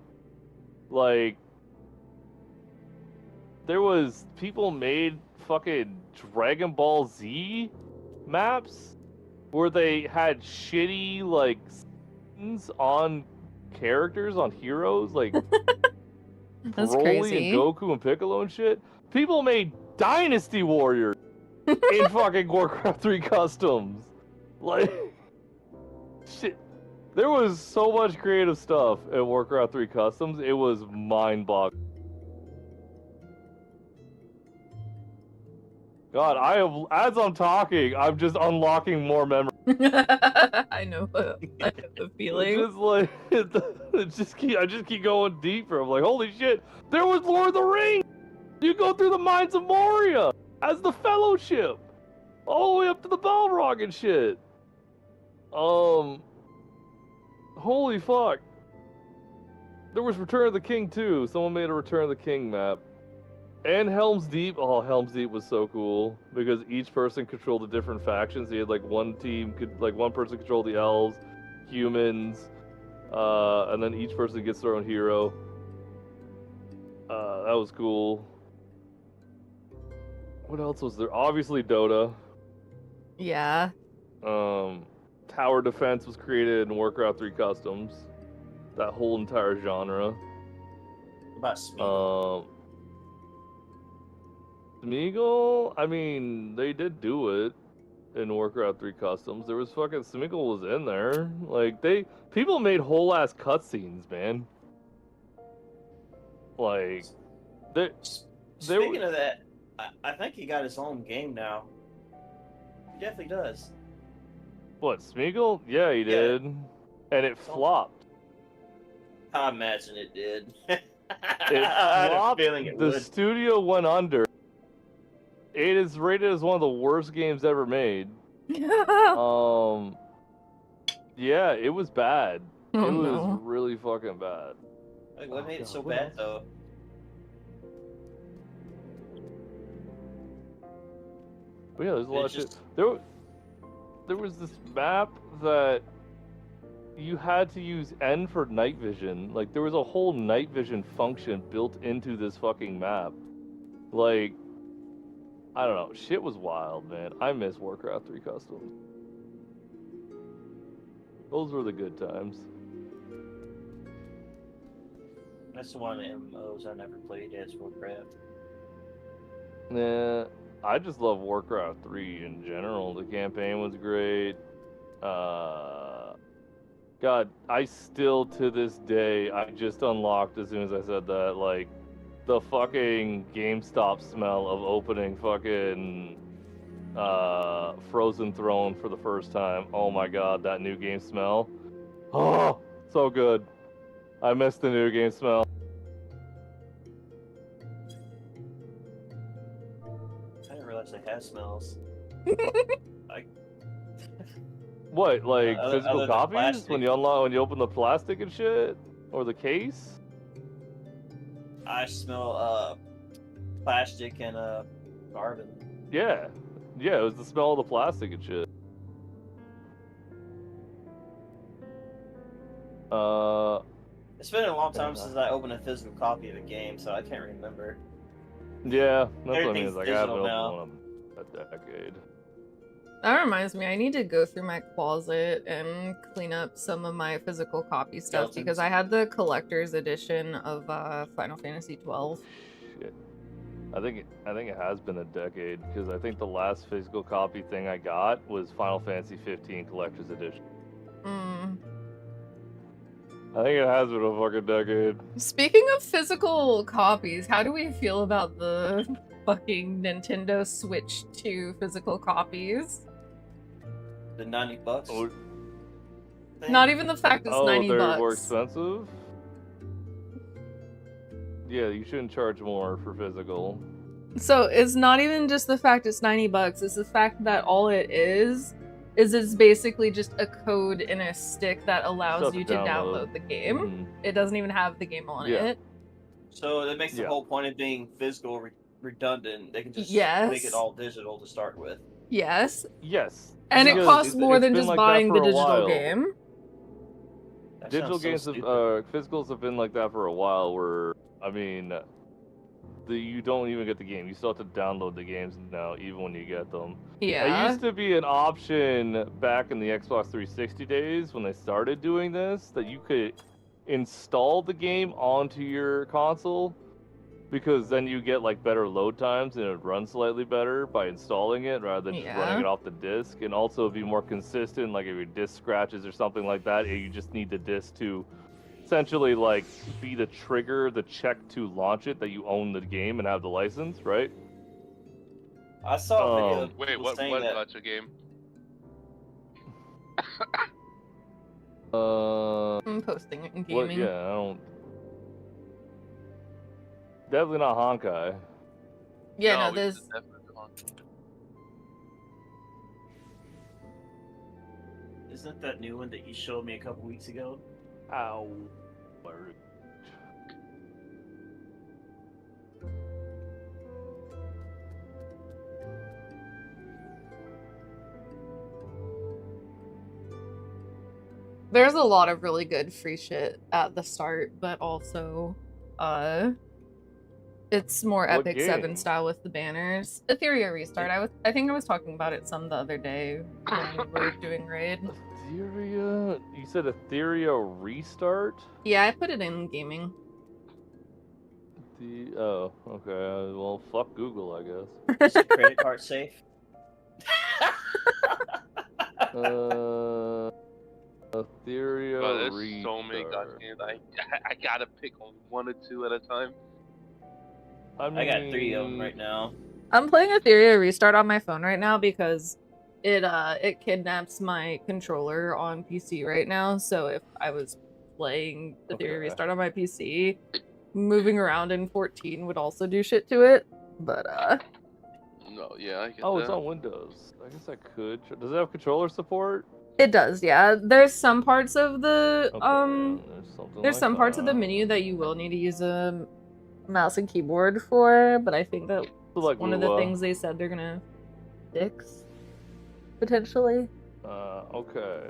Like, there was people made fucking Dragon Ball Z maps where they had shitty like skins on characters, on heroes, like That's Broly crazy. and Goku and Piccolo and shit. People made Dynasty Warriors in fucking Warcraft 3 Customs. Like, shit. There was so much creative stuff in Warcraft 3 Customs, it was mind-boggling. God, as I'm talking, I'm just unlocking more memories. I know the feeling. It's just like, I just keep going deeper. I'm like, holy shit, there was Lord of the Rings! You go through the mines of Moria as the Fellowship, all the way up to the Balrog and shit. Holy fuck. There was Return of the King too. Someone made a Return of the King map. And Helm's Deep. Oh, Helm's Deep was so cool because each person controlled a different faction. So you had like one person controlled the elves, humans, and then each person gets their own hero. That was cool. What else was there? Obviously Dota. Yeah. Tower defense was created in Warcraft 3 Customs. That whole entire genre. About Smeagol. Smeagol, I mean, they did do it in Warcraft 3 Customs. There was fucking Smeagol was in there. Like people made whole ass cutscenes, man. Like Speaking of that, I think he got his own game now. He definitely does. What, Smeagol? Yeah, he did. And it flopped. I imagine it did. It I had a flopped. feeling it The would. studio went under. It is rated as one of the worst games ever made. Yeah, it was bad. It was really fucking bad. Like, what made it so bad though? But yeah, there's a lot of shit. There was this map that you had to use N for night vision. Like, there was a whole night vision function built into this fucking map. Like, I don't know. Shit was wild, man. I miss Warcraft 3 Customs. Those were the good times. That's the one of the MMOs I never played as Warcraft. Nah, I just love Warcraft 3 in general. The campaign was great. God, I still, to this day, I just unlocked as soon as I said that, like, the fucking GameStop smell of opening fucking Frozen Throne for the first time. Oh my god, that new game smell. Oh, so good. I miss the new game smell. I didn't realize they had smells. What, like physical other than copies? plastic. When you open the plastic and shit? Or the case? I smell plastic and carbon. Yeah. Yeah, it was the smell of the plastic and shit. It's been a long time since I opened a physical copy of a game, so I can't remember. Yeah, that's what I mean. Everything's Is like, I haven't digital opened one in a decade. That reminds me, I need to go through my closet and clean up some of my physical copy stuff because I had the collector's edition of Final Fantasy 12. Shit. I think it has been a decade because I think the last physical copy thing I got was Final Fantasy 15 Collector's Edition. I think it has been a fucking decade. Speaking of physical copies, how do we feel about the fucking Nintendo Switch 2 physical copies? The $90. Oh, Not even the fact it's $90. They're more expensive? Yeah, you shouldn't charge more for physical. So it's not even just the fact it's $90, it's the fact that all it is it's basically just a code in a stick that allows you to download the game. Mm-hmm. It doesn't even have the game on it. So that makes the whole point of being physical redundant. They can just make it all digital to start with. Yes. Yes. And it costs more than just buying the digital game. Digital games, physicals have been like that for a while. Where I mean, you don't even get the game. You still have to download the games now, even when you get them. Yeah. It used to be an option back in the Xbox 360 days when they started doing this, that you could install the game onto your console, because then you get like better load times and it would run slightly better by installing it rather than just running it off the disc, and also be more consistent. Like if your disc scratches or something like that, you just need the disc to essentially like be the trigger, the check to launch it, that you own the game and have the license, right? I saw a video. Wait, what gotcha game? I'm posting it in gaming. Yeah, I don't. Definitely not Honkai. Yeah, no, there's. Isn't that new one that you showed me a couple weeks ago? Ow. There's a lot of really good free shit at the start, but also, it's more What Epic 7 game? style with the banners. Etheria Restart. I think I was talking about it some the other day when we were doing raid. Etheria? You said Etheria Restart? Yeah, I put it in gaming. Oh, okay. Well, fuck Google, I guess. Is the credit card safe? Etheria But there's Restart. so many goddamn games. I gotta pick on 1 or 2 at a time. I got 3 of them right now. I'm playing Etheria Restart on my phone right now because it kidnaps my controller on PC right now. So if I was playing Etheria Restart on my PC, moving around in 14 would also do shit to it. But No, yeah, I get Oh, that. it's on Windows. I guess I could. Does it have controller support? it does, yeah. There's some parts of the There's some parts of the menu that you will need to use a mouse and keyboard for, but I think that like one of the things they said they're gonna fix potentially. Okay.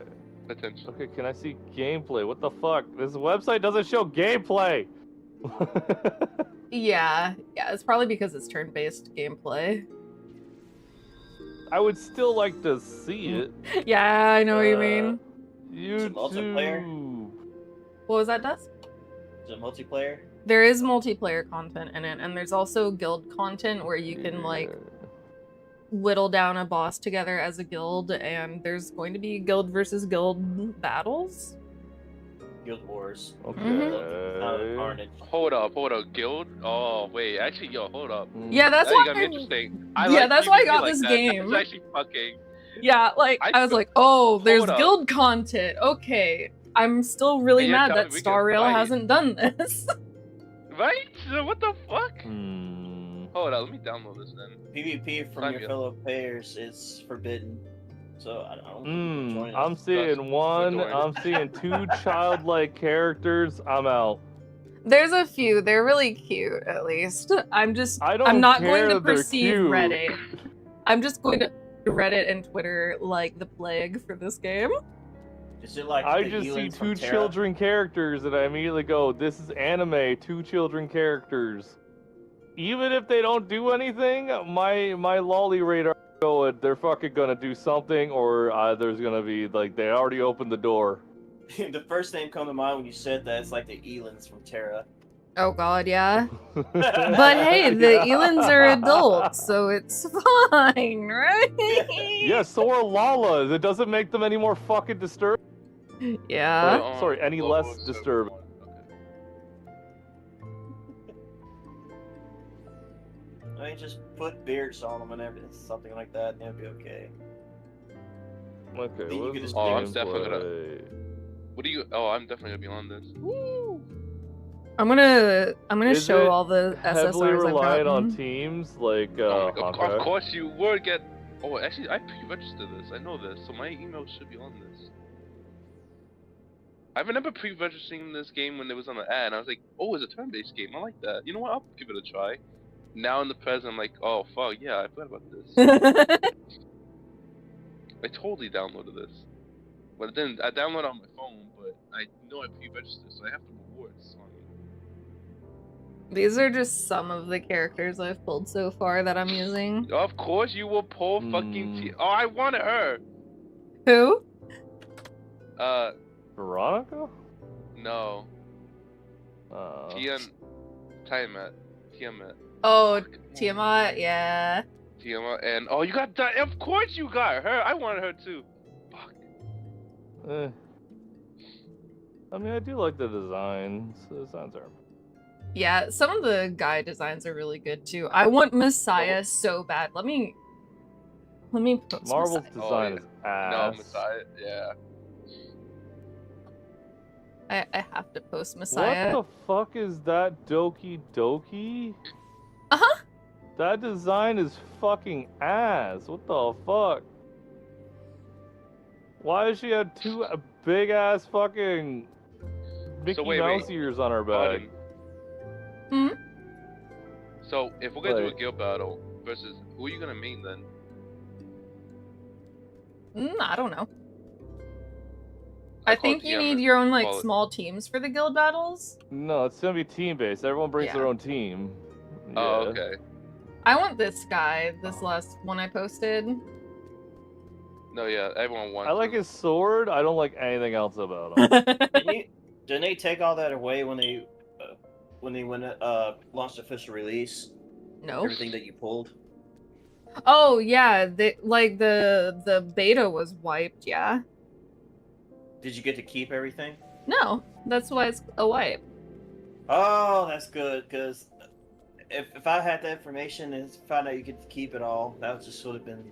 Potential. Okay, can I see gameplay? What the fuck? This website doesn't show gameplay. Yeah, it's probably because it's turn-based gameplay. I would still like to see it. Yeah, I know what you mean. YouTube. Multiplayer? What was that, Dust? Is it multiplayer? There is multiplayer content in it, and there's also guild content where you can like whittle down a boss together as a guild, and there's going to be guild versus guild battles. Guild Wars. Okay. Carnage. Hold up, guild? Oh, wait, actually, yo, hold up. Yeah, that's That why got me interesting. that's why I got like this that. game. That's actually fucking... Yeah, like, I was like, oh, there's Hold up. guild content. Okay. I'm still really And you're mad telling that me we can Star Rail fight. hasn't done this. Right? What the fuck? Hmm. Hold up, let me download this then. PvP from your fellow players is forbidden. So I don't join us. I'm seeing one. I'm seeing 2 childlike characters. I'm out. There's a few. They're really cute, at least. I'm don't not care going to that they're perceive cute. Reddit. I'm just going to Reddit and Twitter like the plague for this game. Is it like I the just see Elans from 2 Terra? children characters and I immediately go, this is anime, 2 children characters. Even if they don't do anything, my lolly radar going, they're fucking gonna do something, or there's gonna be, like, they already opened the door. The first name come to mind when you said that, it's like the Elans from Terra. Oh god, yeah. But hey, the Elans are adults, so it's fine, right? Yeah, so are Lalas. It doesn't make them any more fucking disturbing. Yeah. Sorry, any less disturbing. I mean, just put beards on them and everything, something like that, and it'll be okay. Okay, You what can is just this I'm definitely gonna... gameplay? What do you... Oh, I'm definitely gonna be on this. Woo! I'm gonna Is show it all the heavily SSRs I've reliant on gotten. teams like Of Honkai? course you would get... Oh, actually, I pre-registered this. I know this, so my email should be on this. I remember pre-registering this game when it was on the ad, and I was like, oh, it's a turn-based game. I like that. You know what? I'll give it a try. Now in the present, I'm like, oh, fuck, yeah, I forgot about this. I totally downloaded this. But then I downloaded it on my phone, but I know I pre-registered, so I have the rewards on it. These are just some of the characters I've pulled so far that I'm using. Of course you will pull fucking Oh, I wanted her! Who? Veronica? No. Tiamat. Oh, Tiamat, yeah. Tiamat, and oh, you got that. Of course you got her. I wanted her too. Fuck. I mean, I do like the designs. The designs are. Yeah, some of the guy designs are really good too. I want Messiah so bad. Let me post Marvel's Messiah. design is ass. No, Messiah. Yeah. I have to post Messiah. What the fuck is that Doki Doki? Uh-huh. That design is fucking ass. What the fuck? Why does she have 2 big ass fucking Mickey Mouse ears on her back? Hmm? So if we're gonna do a guild battle versus who are you gonna main then? I don't know. I think you need your own like call it- small teams for the guild battles. No, it's gonna be team-based. Everyone brings their Yeah. own team. Oh, Yeah. okay. I want this guy, this last one I posted. No, yeah, everyone wants. I like his sword. I don't like anything else about him. Didn't they take all that away when they launched official release? No. Everything that you pulled. Oh yeah, the beta was wiped. Yeah. Did you get to keep everything? No, that's why it's a wipe. Oh, that's good. Because if I had that information and found out you get to keep it all, that just would have been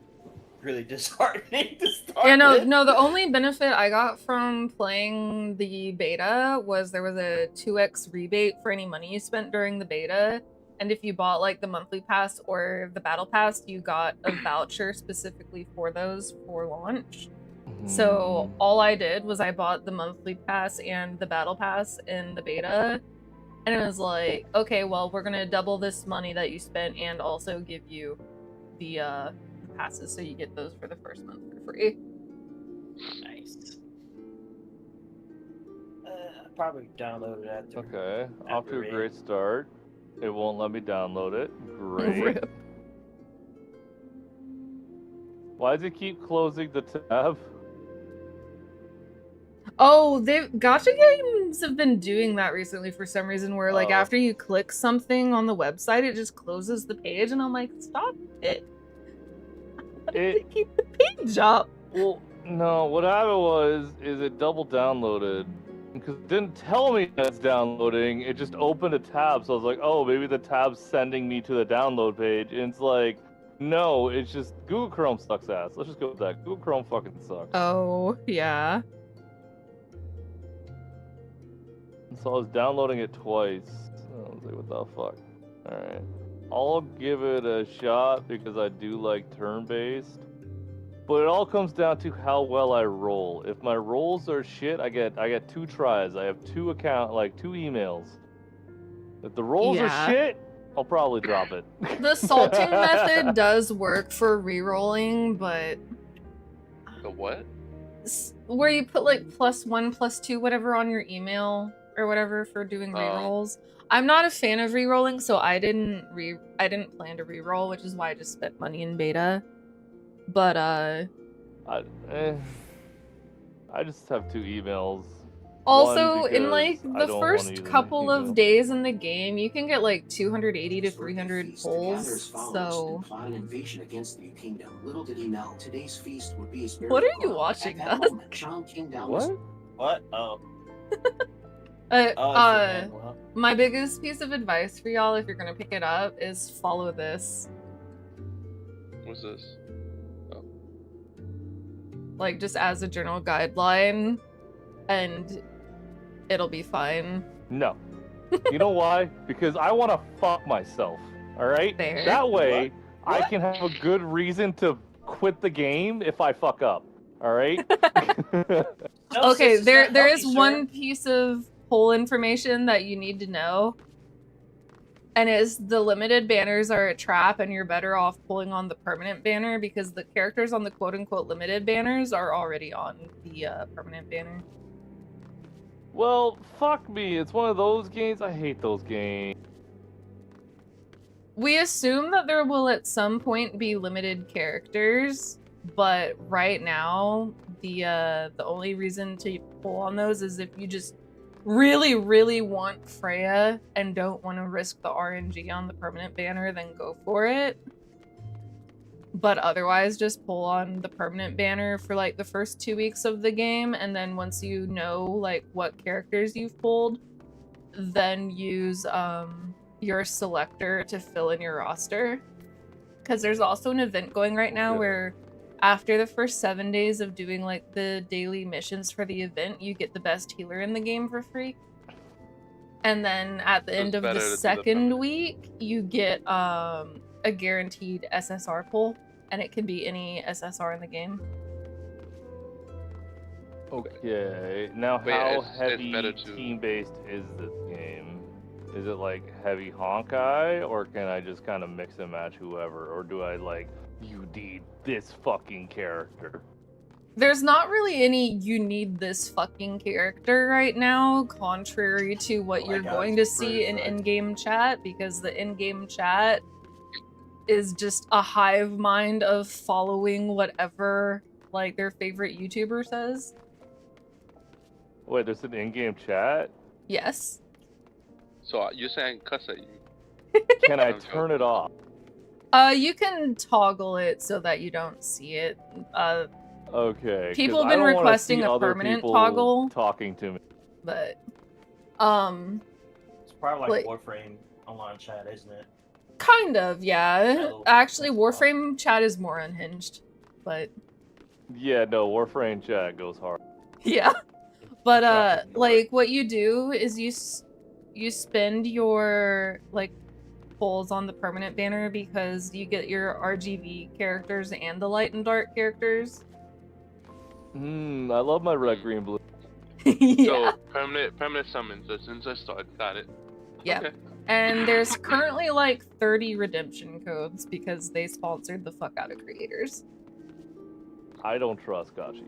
really disheartening to start. Yeah, no, with. no. The only benefit I got from playing the beta was there was a 2x rebate for any money you spent during the beta. And if you bought like the monthly pass or the battle pass, you got a voucher specifically for those for launch. So all I did was I bought the monthly pass and the battle pass in the beta. And it was like, okay, well, we're going to double this money that you spent and also give you the passes so you get those for the first month for free. Nice. Probably download it after. Okay, off to a great start. It won't let me download it. Great. Rip. Why does it keep closing the tab? Oh, gacha games have been doing that recently for some reason where like after you click something on the website, it just closes the page and I'm like, stop it. Keep the page up. Well, no, what happened is it double downloaded. Because it didn't tell me that it's downloading, it just opened a tab, so I was like, oh, maybe the tab's sending me to the download page, and it's like, no, it's just, Google Chrome sucks ass. Let's just go with that. Google Chrome fucking sucks. Oh, yeah. So I was downloading it twice. I was like, what the fuck? Alright. I'll give it a shot because I do like turn-based. But it all comes down to how well I roll. If my rolls are shit, I get 2 tries. I have 2 emails. If the rolls are shit, I'll probably drop it. The salting method does work for re-rolling, but The what? where you put like +1, +2, whatever on your email or whatever for doing re-rolls. I'm not a fan of re-rolling, so I didn't plan to re-roll, which is why I just spent money in beta. But I just have 2 emails. Also, in like the first couple of days in the game, you can get like 280 to 300 pulls. So an invasion against the kingdom. Little did he know today's feast would be his what are you watching, Gus? What? Oh. My biggest piece of advice for y'all, if you're gonna pick it up, is follow this. What's this? Like, just as a general guideline, and it'll be fine. No. You know why? Because I want to fuck myself. Alright? Fair. That way, I can have a good reason to quit the game if I fuck up. Alright? Okay, there is one piece of poll information that you need to know. And is the limited banners are a trap and you're better off pulling on the permanent banner because the characters on the quote-unquote limited banners are already on the permanent banner. Well, fuck me. It's one of those games. I hate those games. We assume that there will at some point be limited characters, but right now the only reason to pull on those is if you just really, really want Freya and don't want to risk the RNG on the permanent banner, then go for it. But otherwise, just pull on the permanent banner for like the first 2 weeks of the game, and then once you know like what characters you've pulled, then use your selector to fill in your roster. Because there's also an event going right now where after the first 7 days of doing like the daily missions for the event, you get the best healer in the game for free. And then at the end of the second week, you get a guaranteed SSR pull, and it can be any SSR in the game. Okay, now how heavy team-based is this game? Is it like heavy Honkai, or can I just kind of mix and match whoever, or do I like, you need this fucking character? There's not really any you need this fucking character right now, contrary to what you're going to see in in-game chat, because the in-game chat is just a hive mind of following whatever like their favorite YouTuber says. Wait, there's an in-game chat? Yes. So you're saying cuss at you? Can I turn it off? You can toggle it so that you don't see it. Okay. People have been requesting a permanent toggle. Talking to me. But, it's probably like Warframe online chat, isn't it? Kind of, yeah. Actually, Warframe chat is more unhinged, but... Yeah, no, Warframe chat goes hard. Yeah. But, like, what you do is you spend your, like, polls on the permanent banner because you get your RGB characters and the light and dark characters. I love my red, green, blue. Yeah. So, permanent summons as soon as I start. Got it. Yeah. Okay. And there's currently like 30 redemption codes because they sponsored the fuck out of creators. I don't trust gacha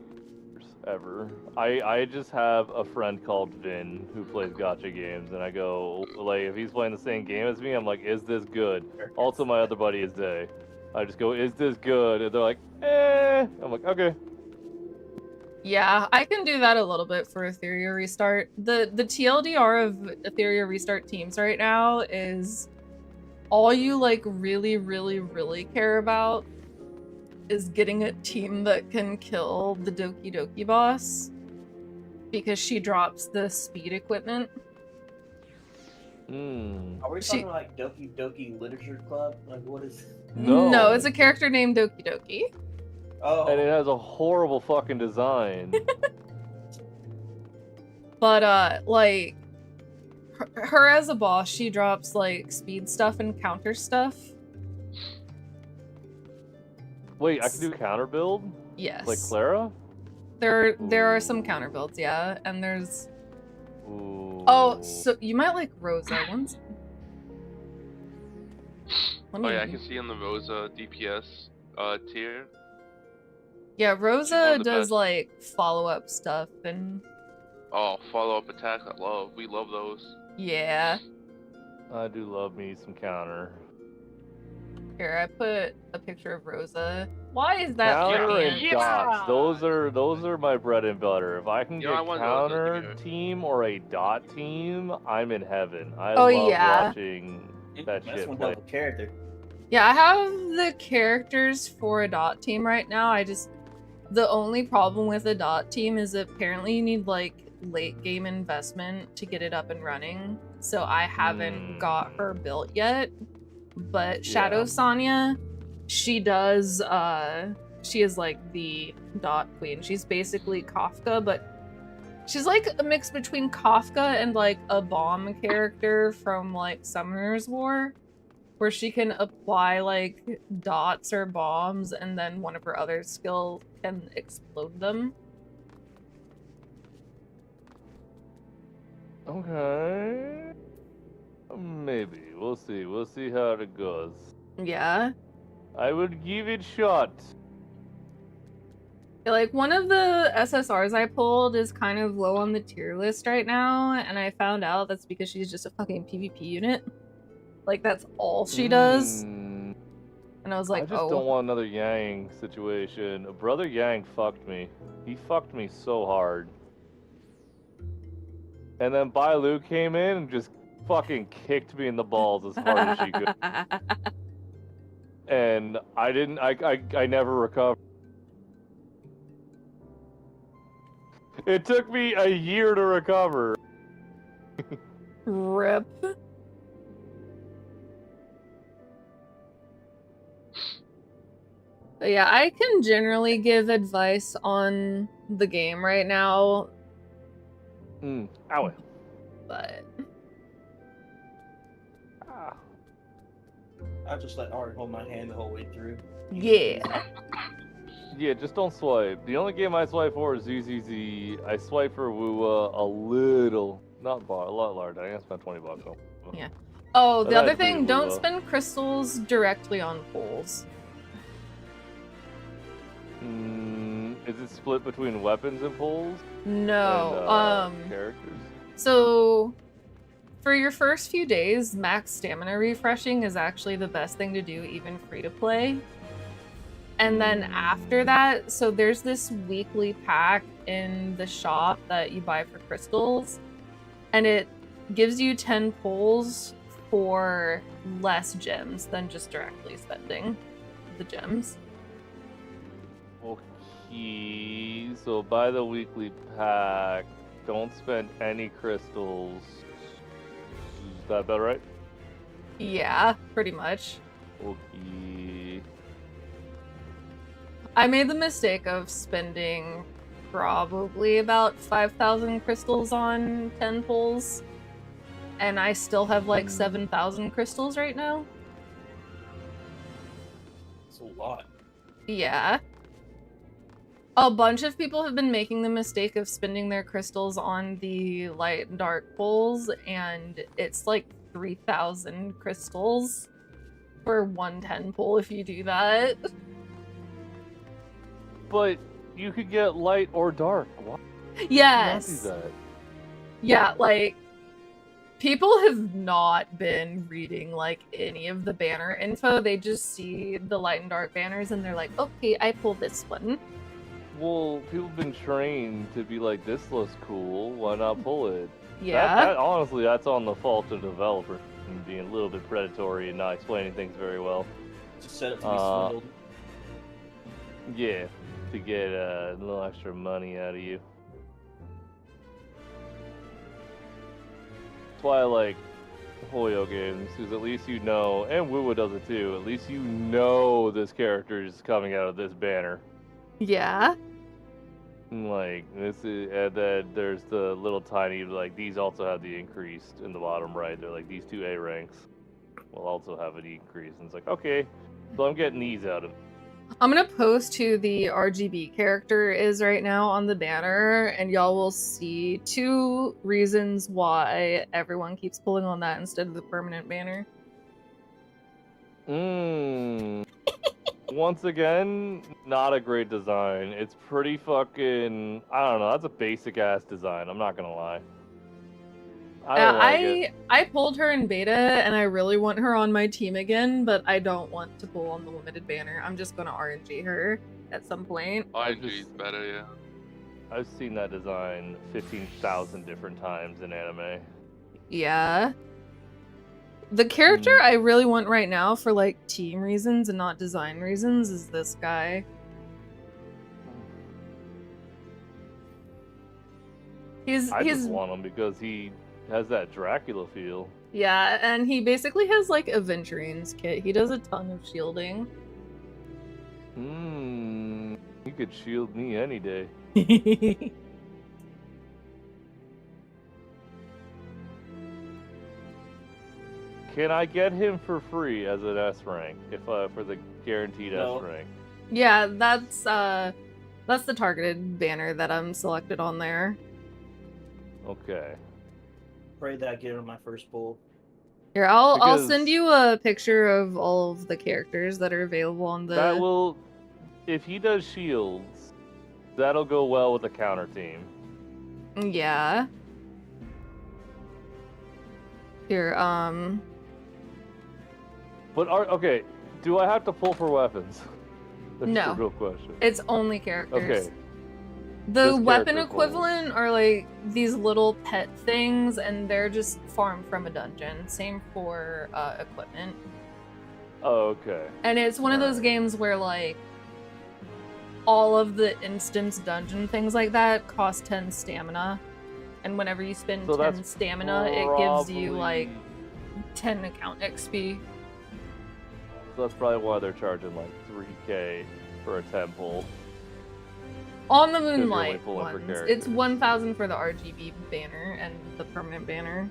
ever. I just have a friend called Vin who plays gacha games, and I go, like, if he's playing the same game as me, I'm like, is this good? Also, my other buddy is Day. I just go, is this good? And they're like, eh. I'm like, okay. Yeah, I can do that a little bit for Etheria Restart. The TLDR of Etheria Restart teams right now is all you like really, really, really care about is getting a team that can kill the Doki Doki boss because she drops the speed equipment. Are we talking like Doki Doki Literature Club? Like, what is... No, it's a character named Doki Doki. Oh. And it has a horrible fucking design. But, like, her as a boss, she drops, like, speed stuff and counter stuff. Wait, I can do counter build? Yes. Like Clara? There are some counter builds, yeah, and there's... Ooh. Oh, so you might like Rosa. Oh yeah, I can see on the Rosa DPS tier. Yeah, Rosa does best. like follow-up stuff and... Oh, follow-up attack, we love those. Yeah. I do love me some counter. Here, I put a picture of Rosa. Why is that? Counter and dots. Those are my bread and butter. If I can get counter team or a dot team, I'm in heaven. I love watching that shit play. Character. Yeah, I have the characters for a dot team right now. The only problem with a dot team is apparently you need like late game investment to get it up and running. So I haven't got her built yet. But Shadow Sonya, she does, she is like the dot queen. She's basically Kafka, but she's like a mix between Kafka and like a bomb character from like Summoner's War, where she can apply like dots or bombs and then one of her other skills can explode them. Okay. Maybe. We'll see. We'll see how it goes. Yeah. I would give it a shot. Like, one of the SSRs I pulled is kind of low on the tier list right now, and I found out that's because she's just a fucking PvP unit. Like, that's all she does. And I was like, I just don't want another Yang situation. Brother Yang fucked me. He fucked me so hard. And then Bai Lu came in and just fucking kicked me in the balls as hard as she could. And I never recovered. It took me a year to recover. RIP. But yeah, I can generally give advice on the game right now. Ow. But... I'll just let Art hold my hand the whole way through. Yeah. Yeah, just don't swipe. The only game I swipe for is ZZZ. I swipe for Wua a little. Not a lot large. I think I spent $20 on. Yeah. Oh, the other thing, don't spend crystals directly on poles. Is it split between weapons and pulls? No. And, characters? So for your first few days, max stamina refreshing is actually the best thing to do, even free to play. And then after that, so there's this weekly pack in the shop that you buy for crystals, and it gives you 10 pulls for less gems than just directly spending the gems. Okay, so buy the weekly pack. Don't spend any crystals. Is that about right? Yeah, pretty much. Okay. I made the mistake of spending probably about 5,000 crystals on 10 pulls, and I still have like 7,000 crystals right now. It's a lot. Yeah. A bunch of people have been making the mistake of spending their crystals on the light and dark pulls, and it's like 3,000 crystals for 110 pull if you do that. But you could get light or dark. Why Yes. do that? Yeah, like, people have not been reading, like, any of the banner info. They just see the light and dark banners and they're like, okay, I pull this one. Well, people have been trained to be like, this looks cool, why not pull it? Yeah. Honestly, that's on the fault of the developer and being a little bit predatory and not explaining things very well. Just set it to be swindled. Yeah, to get a little extra money out of you. That's why I like Hoyo games, because at least you know, and Wuwa does it too, at least you know this character is coming out of this banner. Yeah. Like, this is, and then there's the little tiny, like, these also have the increased in the bottom right. They're like, these two A ranks will also have an increase. And it's like, okay, so I'm getting these out of it. I'm gonna post who the RGB character is right now on the banner, and y'all will see 2 reasons why everyone keeps pulling on that instead of the permanent banner. Once again, not a great design. It's pretty fucking, I don't know, that's a basic ass design, I'm not gonna lie. I don't like it. I pulled her in beta, and I really want her on my team again, but I don't want to pull on the limited banner. I'm just gonna RNG her at some point. RNG is better, yeah. I've seen that design 15,000 different times in anime. Yeah. The character I really want right now for, like, team reasons and not design reasons is this guy. I just want him because he has that Dracula feel. Yeah, and he basically has, like, a Venturine's kit. He does a ton of shielding. He could shield me any day. Can I get him for free as an S rank, if for the guaranteed S rank? Yeah, that's the targeted banner that I'm selected on there. Okay. Pray that I get on my first pull. Here, I'll send you a picture of all of the characters that are available on the. That will, if he does shields, that'll go well with the counter team. Yeah. Here, But okay, do I have to pull for weapons? That's no. the real question. It's only characters. Okay. The weapon equivalent are like these little pet things, and they're just farmed from a dungeon. Same for equipment. Oh, okay. And it's one of those games where, like, all of the instance dungeon things like that cost 10 stamina. And whenever you spend 10 stamina, it gives you, like, 10 account XP. So that's probably why they're charging, like, 3K for a 10 pull. On the Moonlight ones, it's 1,000 for the RGB banner and the permanent banner.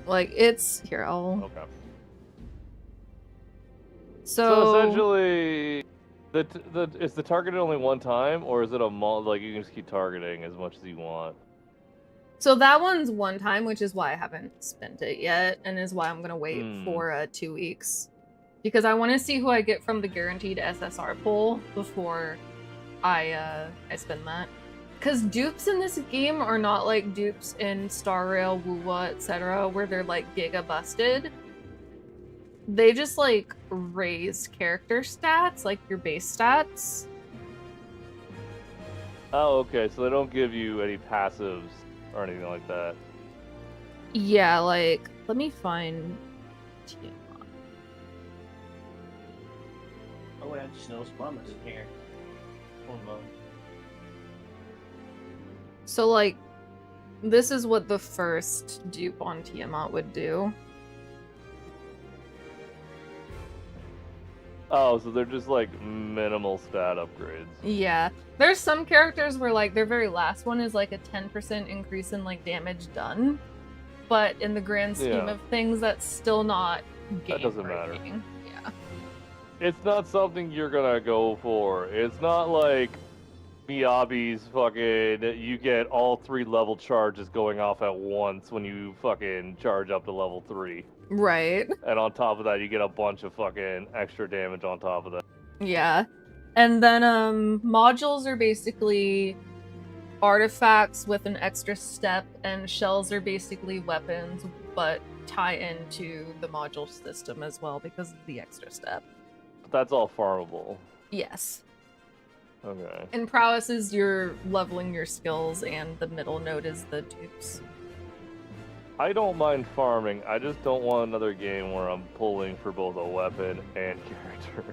Like, it's... Here, I'll... Okay. So essentially, is the targeted only one time, or is it like you can just keep targeting as much as you want? So that one's one time, which is why I haven't spent it yet, and is why I'm gonna wait for 2 weeks. Because I want to see who I get from the guaranteed SSR pool before I spend that. Because dupes in this game are not like dupes in Star Rail, Wuwa, etc., where they're like giga busted. They just like raise character stats, like your base stats. Oh, okay. So they don't give you any passives or anything like that. Yeah, like, let me find Tiamat. Oh wait, I just noticed Mama's in here. Hold on. So like, this is what the first dupe on Tiamat would do. Oh, so they're just like minimal stat upgrades. Yeah. There's some characters where like their very last one is like a 10% increase in like damage done. But in the grand scheme of things, that's still not game That doesn't matter. breaking. Yeah. It's not something you're gonna go for. It's not like Miyabi's fucking, you get all 3 level charges going off at once when you fucking charge up to level 3. Right. And on top of that, you get a bunch of fucking extra damage on top of that. Yeah. And then modules are basically artifacts with an extra step, and shells are basically weapons, but tie into the module system as well because of the extra step. But that's all farmable. Yes. Okay. And prowess is you're leveling your skills, and the middle node is the dupes. I don't mind farming, I just don't want another game where I'm pulling for both a weapon and character.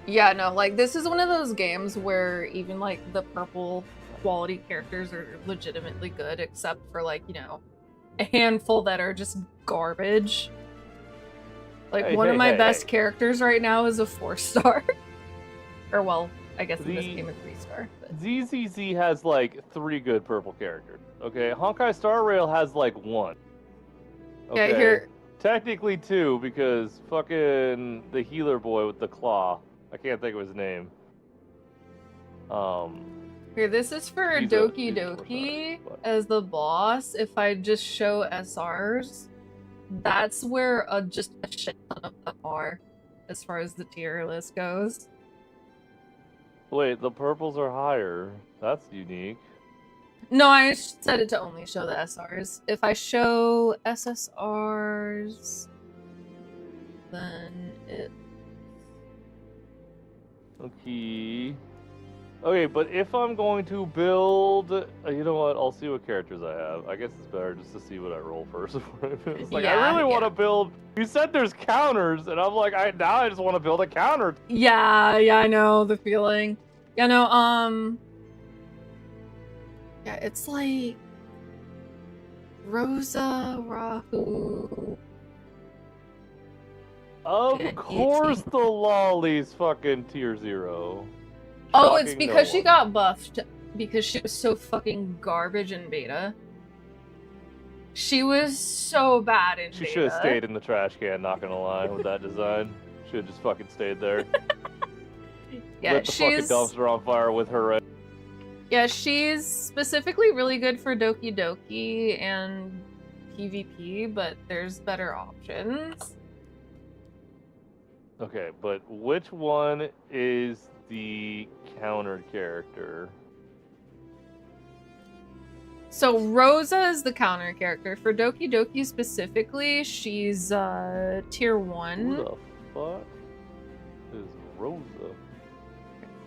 Yeah, no, like, this is one of those games where even, like, the purple quality characters are legitimately good, except for, like, you know, a handful that are just garbage. Like, one of my best characters right now is a 4-star. Or, well, I guess in this game a 3-star. But... ZZZ has, like, 3 good purple characters. Okay, Honkai Star Rail has, like, 1. Okay. Yeah, here... Technically 2, because fucking the healer boy with the claw. I can't think of his name. Here, this is for Doki Doki as the boss. If I just show SRs, that's where just a shit ton of them are, as far as the tier list goes. Wait, the purples are higher. That's unique. No, I set it to only show the SRs. If I show SSRs, then it... Okay, but if I'm going to build... you know what? I'll see what characters I have. I guess it's better just to see what I roll first. It's like, I really want to build... You said there's counters, and I'm like, now I just want to build a counter. Yeah, I know the feeling. Yeah, no, yeah, it's like... Rosa, Rahu... Of course the lolly's fucking tier 0. Oh, it's because she got buffed because she was so fucking garbage in beta. She was so bad in beta. She should have stayed in the trash can, not gonna lie, with that design. Should have just fucking stayed there. Yeah, lit the fucking dumpster on fire with her. Yeah, she's specifically really good for Doki Doki and PvP, but there's better options. Okay, but which one is the counter character? So Rosa is the counter character. For Doki Doki specifically, she's tier 1. Who the fuck is Rosa?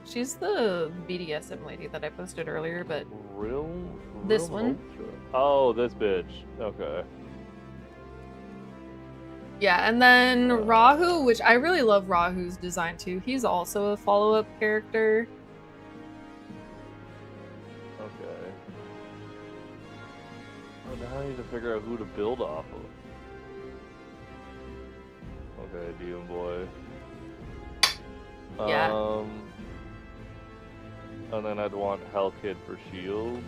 She's the BDSM lady that I posted earlier, but... This one? Oh, this bitch. Okay. Yeah, and then Rahu, which I really love Rahu's design too. He's also a follow-up character. Okay. Oh, now I need to figure out who to build off of. Okay, Demon Boy. Yeah. And then I'd want Hell Kid for shields.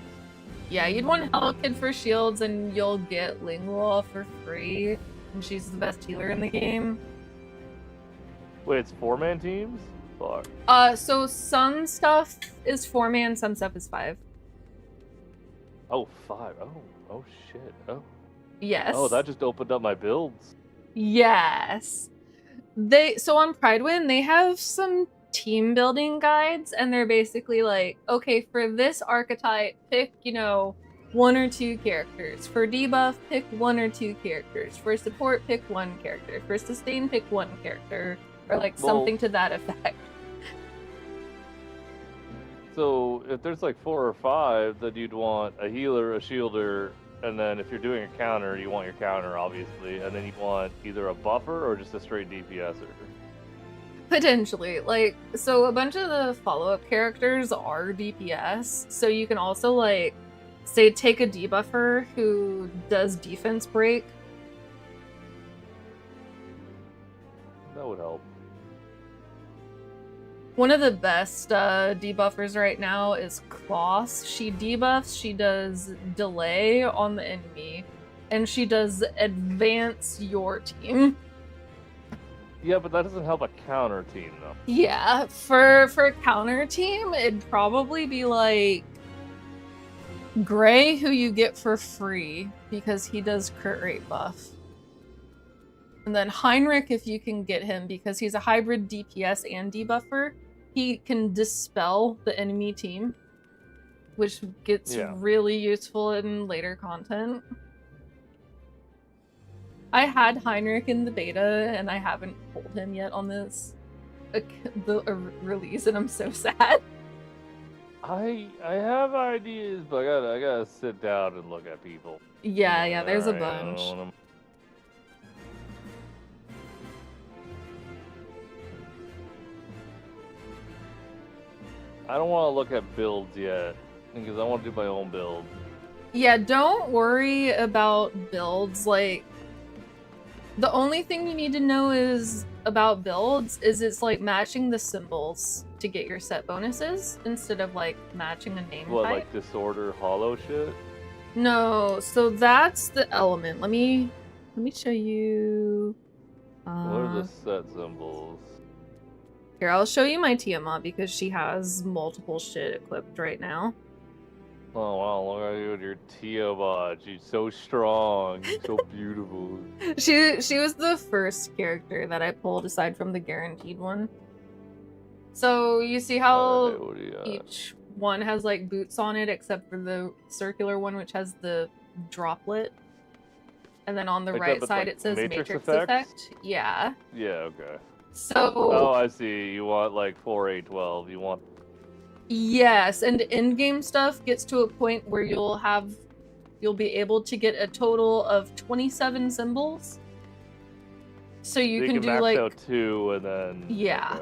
Yeah, you'd want Hell Kid for shields, and you'll get Lingua for free. And she's the best healer in the game. Wait, it's 4-man teams? Fuck. So some stuff is 4-man, some stuff is 5. Oh, 5. Oh shit. Oh. Yes. Oh, that just opened up my builds. Yes. So on Pridewin, they have some team building guides, and they're basically like, okay, for this archetype, pick, you know, 1 or 2 characters. For debuff, pick 1 or 2 characters. For support, pick 1 character. For sustain, pick 1 character. Or like something to that effect. So if there's like 4 or 5, then you'd want a healer, a shielder, and then if you're doing a counter, you want your counter, obviously, and then you want either a buffer or just a straight DPSer. Potentially. Like, so a bunch of the follow-up characters are DPS, so you can also, like, say take a debuffer who does defense break. That would help. One of the best debuffers right now is Kloss. She debuffs, she does delay on the enemy, and she does advance your team. Yeah, but that doesn't help a counter team, though. Yeah, for counter team, it'd probably be like Gray, who you get for free because he does crit rate buff. And then Heinrich, if you can get him, because he's a hybrid DPS and debuffer, he can dispel the enemy team, which gets really useful in later content. I had Heinrich in the beta, and I haven't pulled him yet on this release, and I'm so sad. I have ideas, but I gotta sit down and look at people. Yeah, there's a bunch. I don't want to look at builds yet, because I want to do my own build. Yeah, don't worry about builds. Like, the only thing you need to know is about builds is it's like matching the symbols to get your set bonuses instead of like matching a name What, type. like disorder hollow shit? No, so that's the element. Let me show you. What are the set symbols? Here, I'll show you my Tiamat because she has multiple shit equipped right now. Oh wow, look at you with your Tiamat. She's so strong. She's so beautiful. She was the first character that I pulled aside from the guaranteed one. So you see how each one has like boots on it except for the circular one which has the droplet. And then on the right side it says Matrix Effect. Yeah. Yeah, okay. So oh, I see. You want like 4, 8, 12. You want yes, and in-game stuff gets to a point where you'll be able to get a total of 27 symbols. So you can do max like out 2 and then yeah.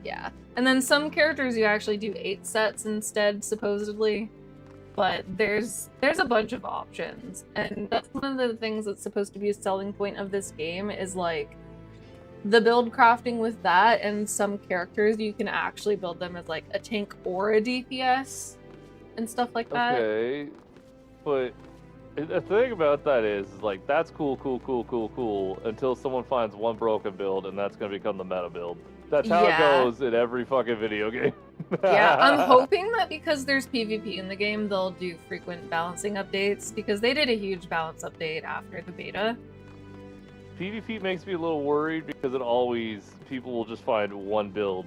Yeah. And then some characters you actually do 8 sets instead, supposedly. But there's a bunch of options. And that's one of the things that's supposed to be a selling point of this game is like the build crafting with that, and some characters you can actually build them as like a tank or a DPS and stuff like that. Okay, but the thing about that is like that's cool until someone finds one broken build and that's gonna become the meta build. That's how it goes in every fucking video game. Yeah, I'm hoping that because there's PvP in the game, they'll do frequent balancing updates because they did a huge balance update after the beta. PvP makes me a little worried because people will just find one build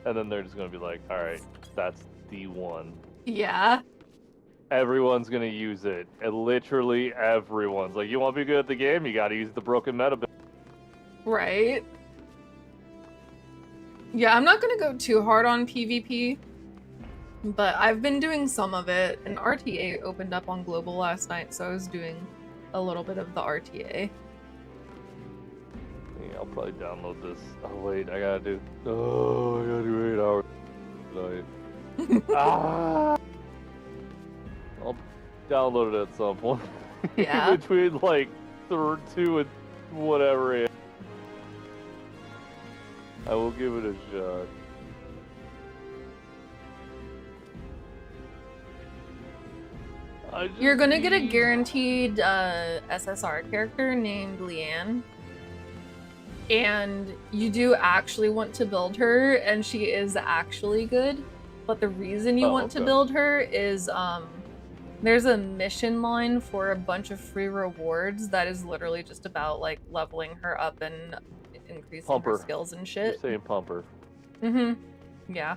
and then they're just going to be like, alright, that's the one. Yeah. Everyone's going to use it. And literally everyone's like, you want to be good at the game? You got to use the broken meta build. Right. Yeah, I'm not going to go too hard on PvP, but I've been doing some of it, and RTA opened up on Global last night, so I was doing a little bit of the RTA. I'll probably download this. Oh wait, I gotta do 8 hours tonight. I'll download it at some point. Yeah. Between like 2 and whatever. I will give it a shot. You're gonna get a guaranteed SSR character named Leanne. And you do actually want to build her, and she is actually good. But the reason you want to build her is there's a mission line for a bunch of free rewards that is literally just about like leveling her up and increasing her skills and shit. You're saying pumper. Yeah.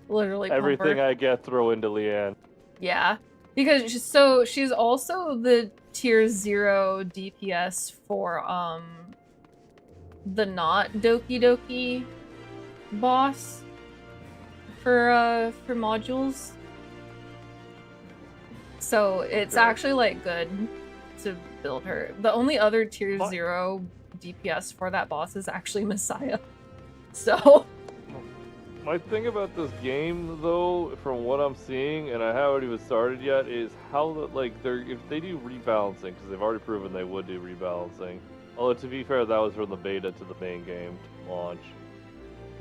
Literally Everything pumper. I get, throw into Leanne. Yeah. Because she's also the tier 0 DPS for the not Doki Doki boss for modules. So it's actually like good to build her. The only other tier 0 DPS for that boss is actually Messiah. So my thing about this game, though, from what I'm seeing, and I haven't even started yet, is how if they do rebalancing, because they've already proven they would do rebalancing. Although to be fair, that was from the beta to the main game launch.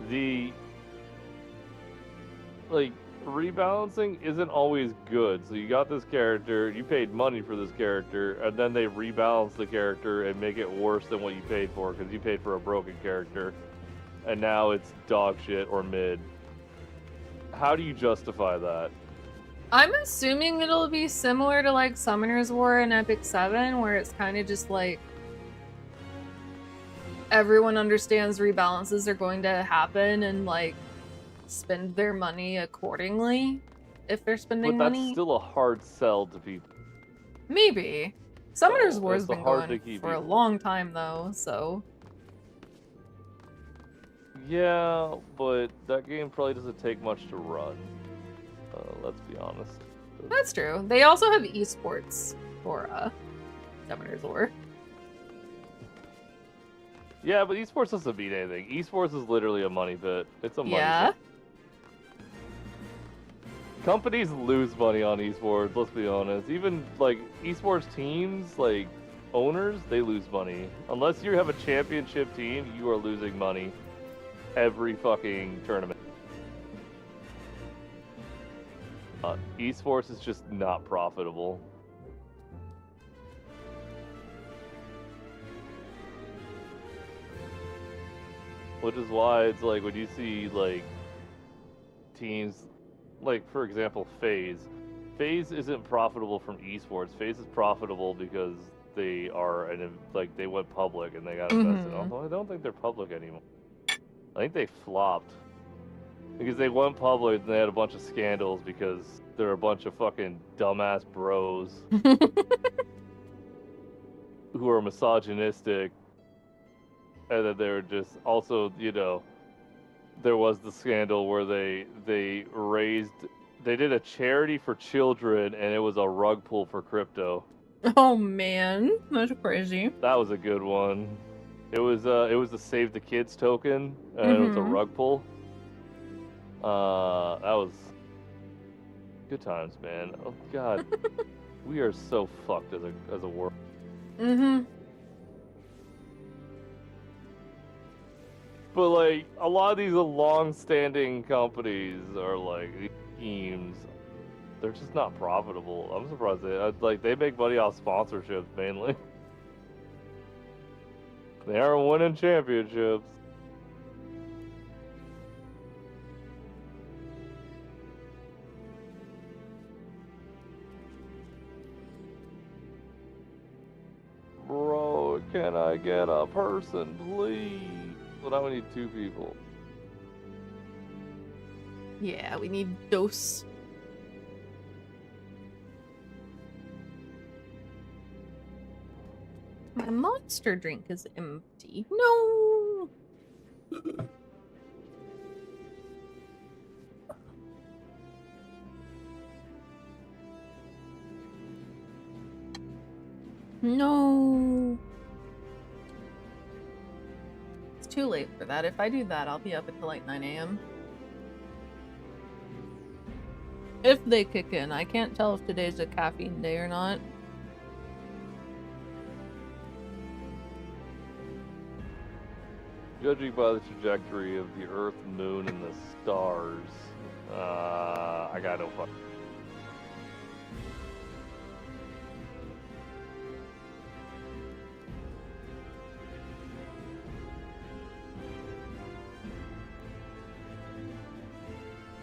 The rebalancing isn't always good. So you got this character, you paid money for this character, and then they rebalance the character and make it worse than what you paid for, because you paid for a broken character. And now it's dog shit or mid. How do you justify that? I'm assuming it'll be similar to like Summoner's War in Epic 7, where it's kind of just like everyone understands rebalances are going to happen and like spend their money accordingly if they're spending money. But that's still a hard sell to people. Maybe. Summoner's War has been hard going for a long time though, so... Yeah, but that game probably doesn't take much to run. Let's be honest. That's true. They also have esports for Summoner's War. Yeah, but esports doesn't mean anything. Esports is literally a money pit. It's a money pit. Companies lose money on esports, let's be honest. Even like esports teams, like owners, they lose money. Unless you have a championship team, you are losing money every fucking tournament. Esports is just not profitable. Which is why it's like when you see like teams, like for example FaZe. FaZe isn't profitable from esports. FaZe is profitable because they are they went public and they got invested. Although I don't think they're public anymore. I think they flopped. Because they went public and they had a bunch of scandals because they're a bunch of fucking dumbass bros who are misogynistic. And then they were just also, you know, there was the scandal where they did a charity for children and it was a rug pull for crypto. Oh man, that's crazy. That was a good one. It was the Save the Kids token, and it was a rug pull. That was good times, man. Oh god, we are so fucked as a world. But like a lot of these long-standing companies are like these teams. They're just not profitable. I'm surprised they make money off sponsorships mainly. They aren't winning championships. Bro, can I get a person, please? But now we need 2 people. Yeah, we need dose. My monster drink is empty. No! No! It's too late for that. If I do that, I'll be up until like 9 AM. If they kick in. I can't tell if today's a caffeine day or not. Judging by the trajectory of the Earth, Moon, and the stars, I got no fuck.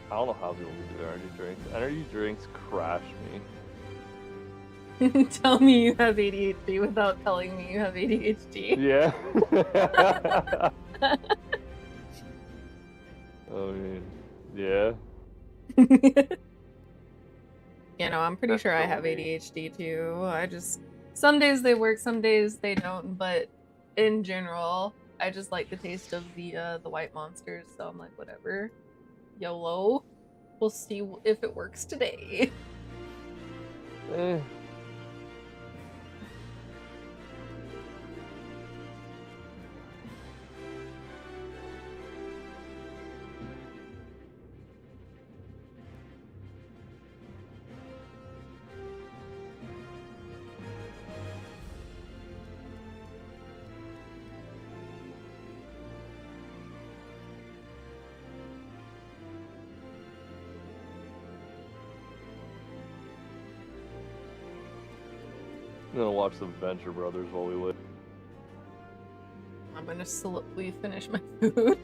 I don't know how people do energy drinks. Energy drinks crash me. Tell me you have ADHD without telling me you have ADHD. Yeah. I mean, yeah. You know, I'm pretty sure I have ADHD too. Some days they work, some days they don't, but in general, I just like the taste of the white monsters, so I'm like, whatever. YOLO. We'll see if it works today. Eh. I'm gonna watch some Venture Brothers while we wait. I'm gonna slowly finish my food.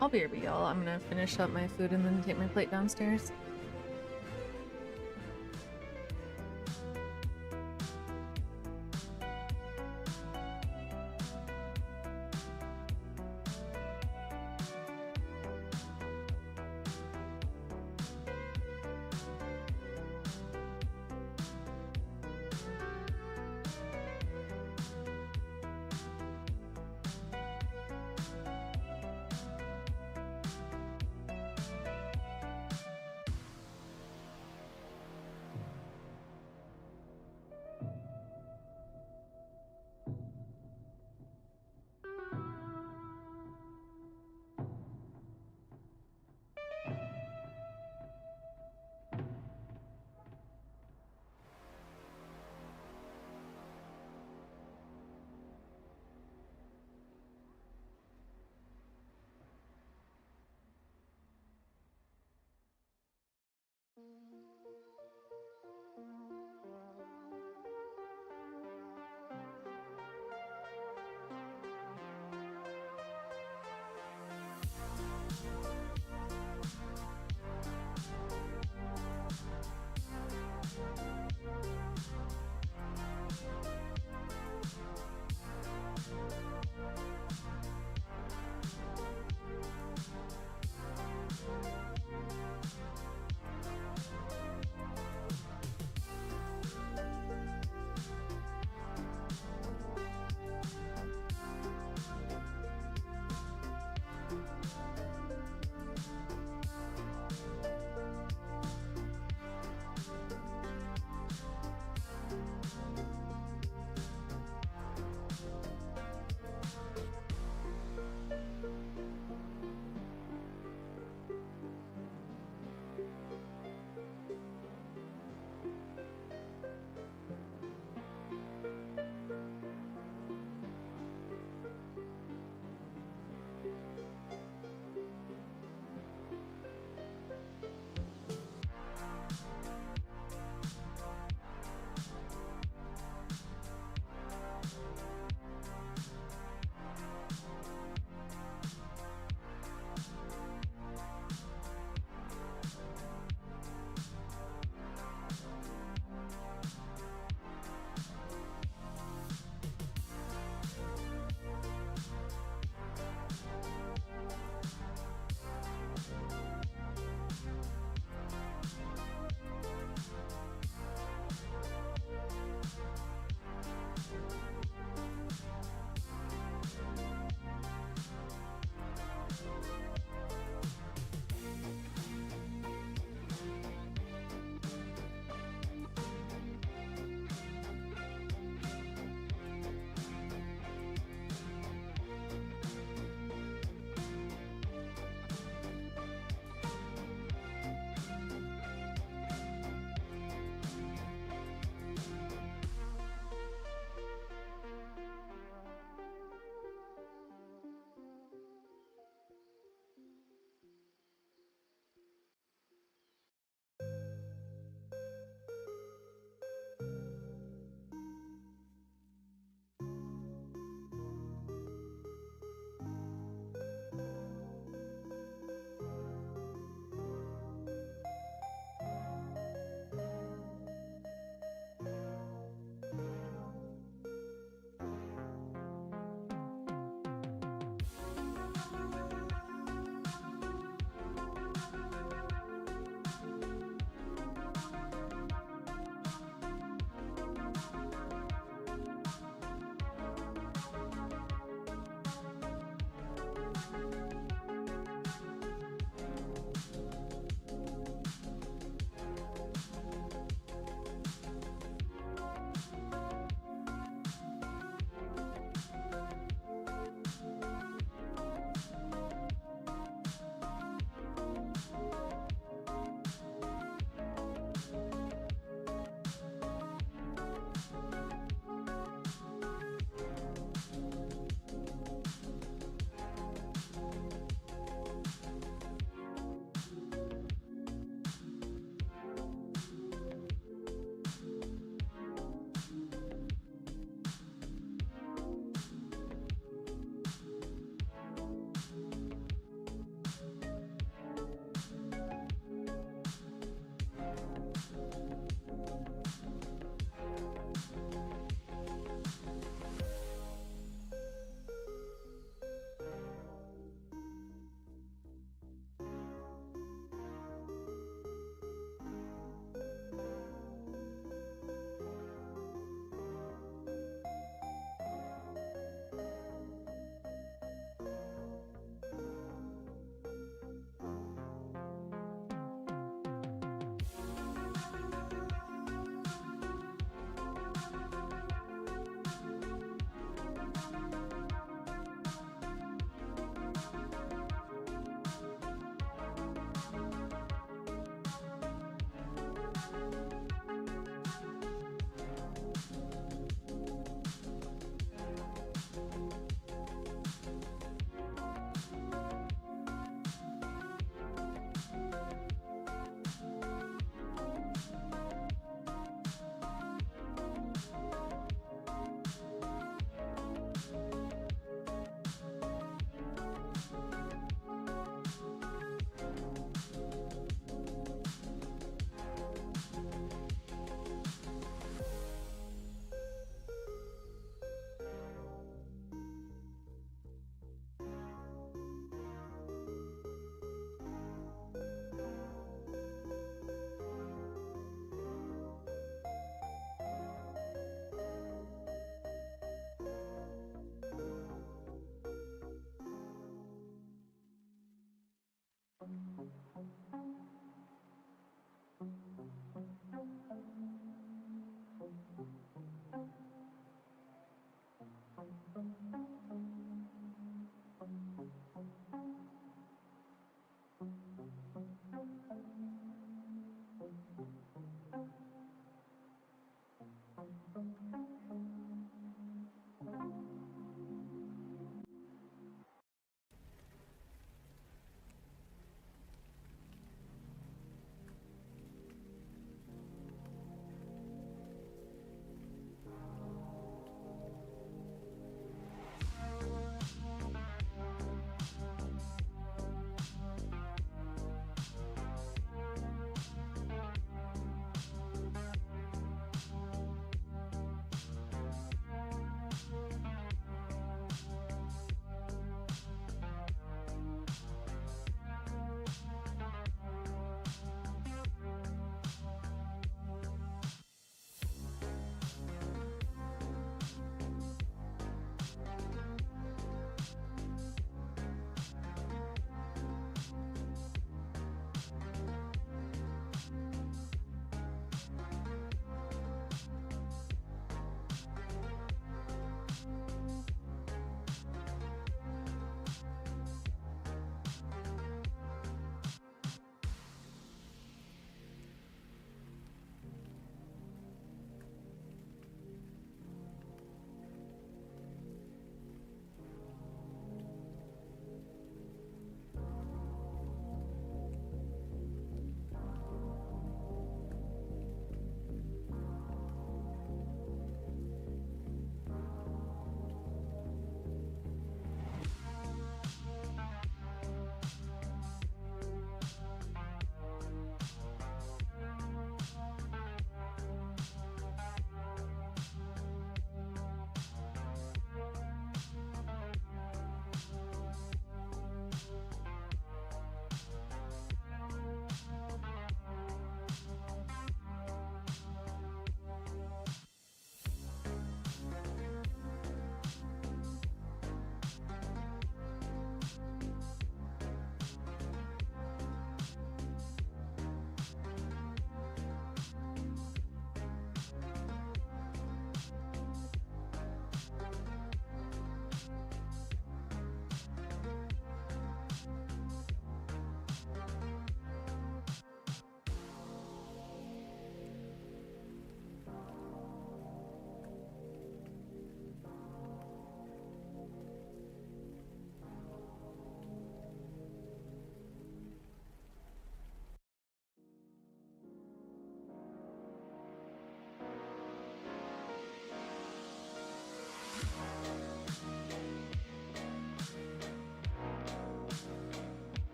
I'll be here, y'all. I'm gonna finish up my food and then take my plate downstairs.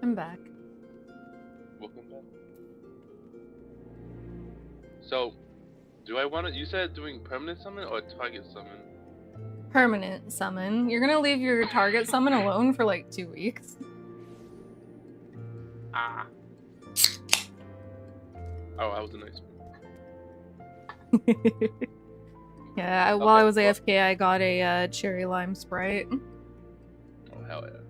I'm back. Welcome back. So, do I want to? You said doing permanent summon or target summon? Permanent summon. You're gonna leave your target summon alone for like 2 weeks. Ah. Oh, I was a nice one. Yeah, while I was AFK, I got a cherry lime Sprite. Oh, hell yeah.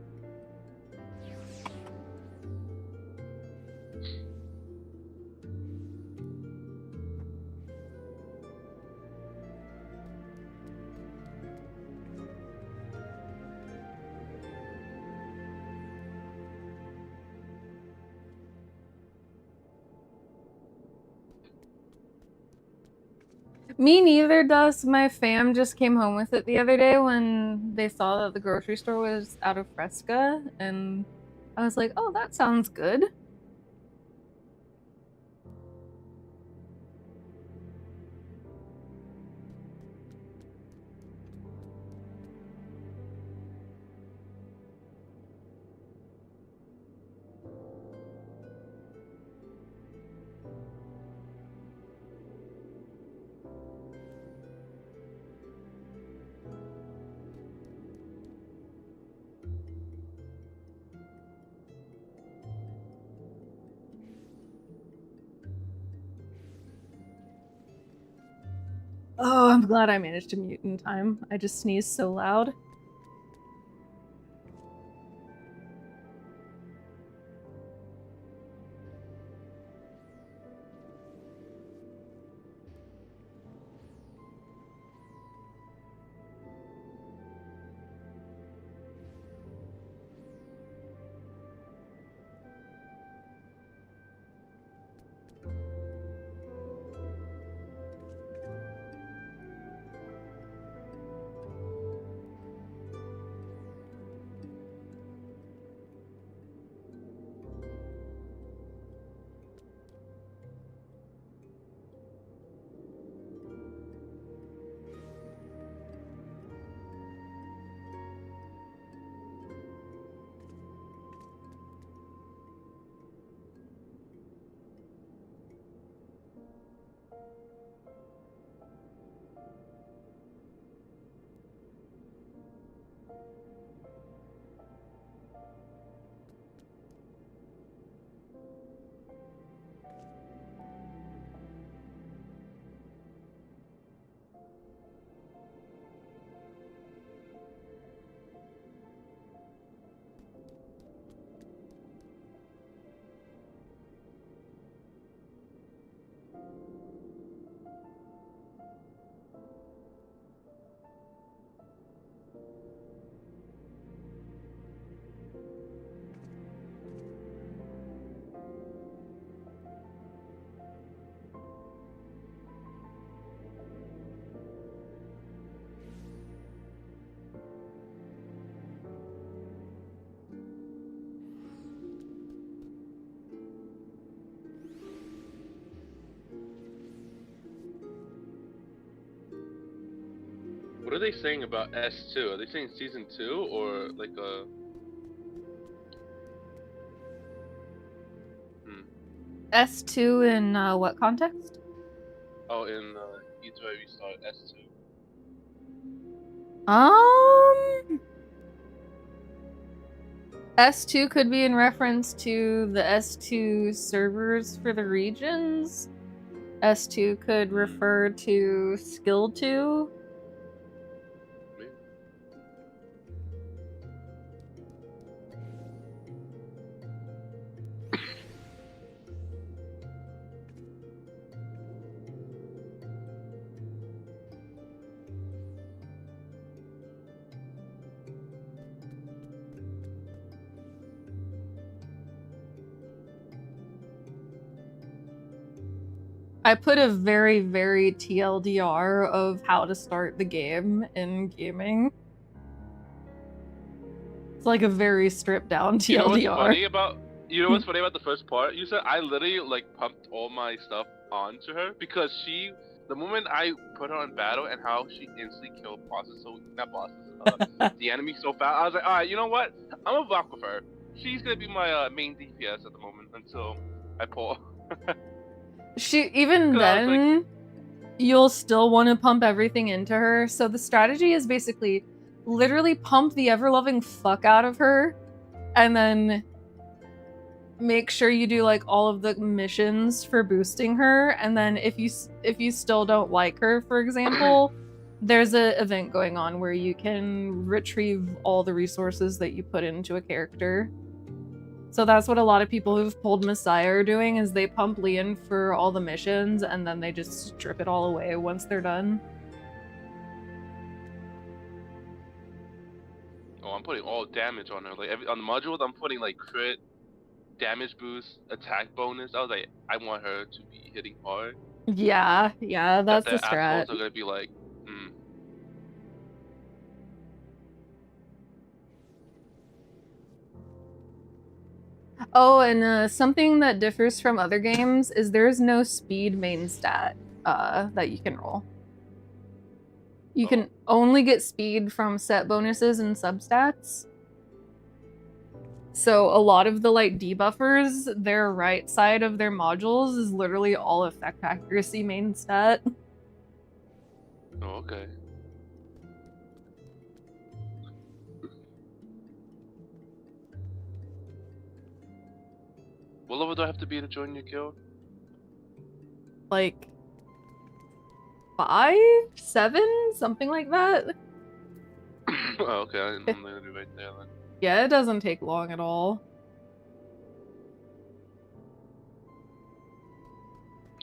Me neither, Dust. My fam just came home with it the other day when they saw that the grocery store was out of Fresca, and I was like, oh, that sounds good. Oh, I'm glad I managed to mute in time. I just sneezed so loud. What are they saying about S2? Are they saying season 2 or like a? S2 in what context? Oh, in Aether I restart S2. S2 could be in reference to the S2 servers for the regions. S2 could refer to skill 2. I put a very, very TLDR of how to start the game in gaming. It's like a very stripped down TLDR. You know what's funny about the first part? You said I literally like pumped all my stuff onto her because the moment I put her on battle and how she instantly killed bosses, the enemy so fast, I was like, alright, you know what? I'm gonna rock with her. she's gonna be my main DPS at the moment until I pull. Even then, you'll still want to pump everything into her. So the strategy is basically literally pump the ever-loving fuck out of her, and then make sure you do like all of the missions for boosting her. And then if you still don't like her, for example, there's an event going on where you can retrieve all the resources that you put into a character. So that's what a lot of people who've pulled Messiah are doing, is they pump Leon for all the missions and then they just strip it all away once they're done. Oh, I'm putting all damage on her. Like on the modules, I'm putting like crit, damage boost, attack bonus. I was like, I want her to be hitting hard. Yeah, that's the strat. Assholes are gonna be like, Oh, and something that differs from other games is there's no speed main stat that you can roll. You can only get speed from set bonuses and substats. So a lot of the like debuffers, their right side of their modules is literally all effect accuracy main stat. oh, okay. What level do I have to be to join your guild? Like 5, 7, something like that. Oh, okay, I'm gonna do right there then. Yeah, it doesn't take long at all.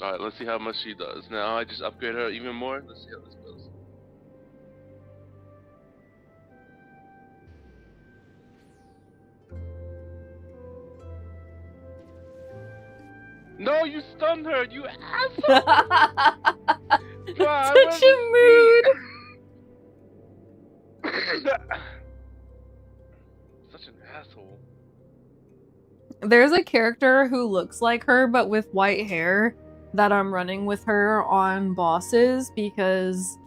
Alright, let's see how much she does. Now I just upgrade her even more. Let's see how this goes. No, you stunned her, you asshole! Such a mood! Such an asshole. There's a character who looks like her but with white hair that I'm running with her on bosses because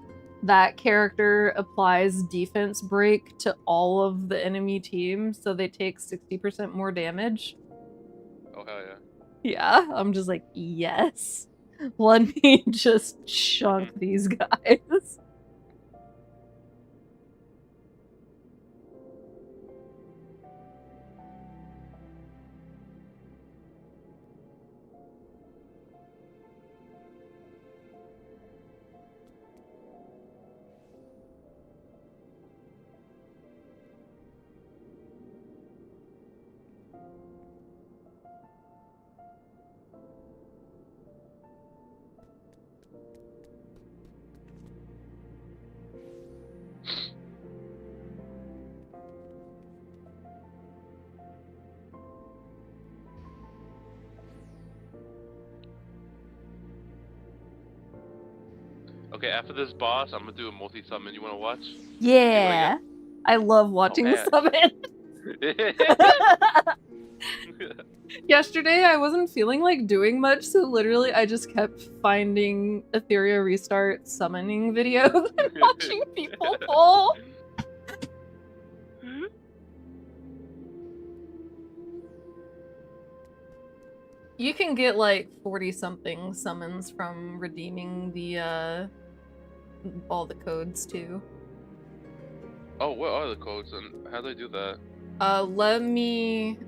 that character applies defense break to all of the enemy team, so they take 60% more damage. Oh, hell yeah. Yeah, I'm just like, yes. Let me just chunk these guys. Okay, after this boss, I'm gonna do a multi-summon. You wanna watch? Yeah. I love watching the summon. Yesterday, I wasn't feeling like doing much, so literally I just kept finding Etheria Restart summoning videos and watching people pull. You can get like 40-something summons from redeeming the all the codes too. Oh, what are the codes and how do I do that?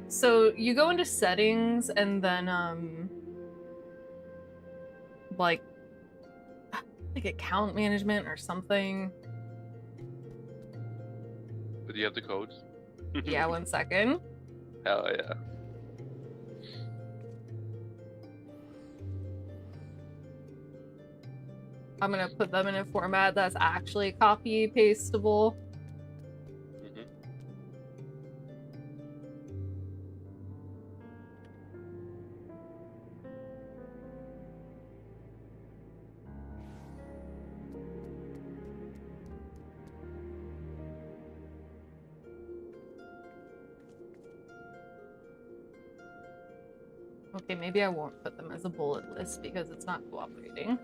So you go into settings and then like account management or something. But do you have the codes? Yeah, 1 second. Hell yeah. I'm gonna put them in a format that's actually copy pastable. Okay, maybe I won't put them as a bullet list because it's not cooperating.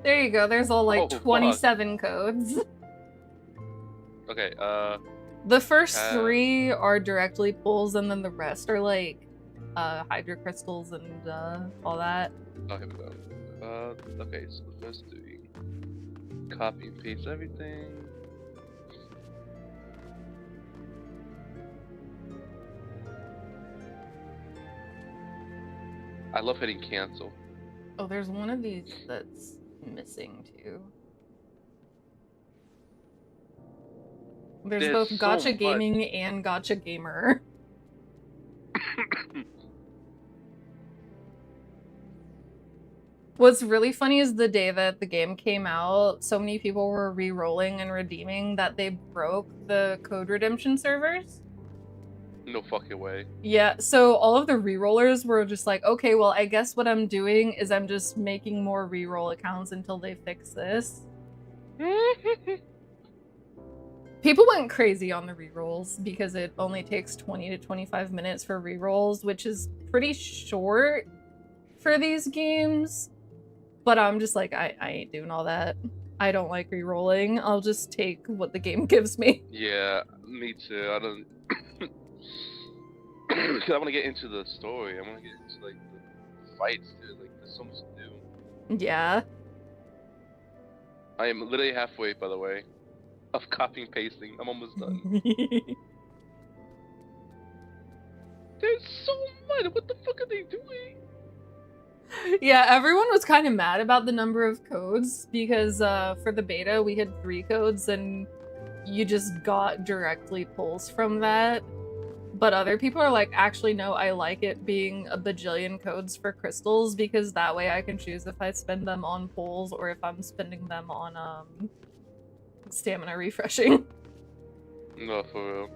There you go. There's all like Oh, fuck. 27 codes. Okay, The first 3 are directly pulls, and then the rest are like hydro crystals and all that. oh, here we go. Okay, so the first 3. Copy and paste everything. I love hitting cancel. Oh, there's one of these that's missing too. There's both so Gotcha much. Gaming and Gotcha Gamer. What's really funny is the day that the game came out, so many people were re-rolling and redeeming that they broke the code redemption servers. No fucking way. Yeah, so all of the re-rollers were just like, okay, well, I guess what I'm doing is I'm just making more re-roll accounts until they fix this. People went crazy on the re-rolls because it only takes 20 to 25 minutes for re-rolls, which is pretty short for these games. But I'm just like, I ain't doing all that. I don't like re-rolling. I'll just take what the game gives me. Yeah, me too. I don't. Cause I want to get into the story. I want to get into like the fights, dude. Like there's so much to do. Yeah. I am literally halfway, by the way, of copying pasting. I'm almost done. There's so much. What the fuck are they doing? Yeah, everyone was kind of mad about the number of codes because for the beta we had 3 codes and you just got directly pulls from that. But other people are like, actually no, I like it being a bajillion codes for crystals because that way I can choose if I spend them on pulls or if I'm spending them on stamina refreshing. No, for real.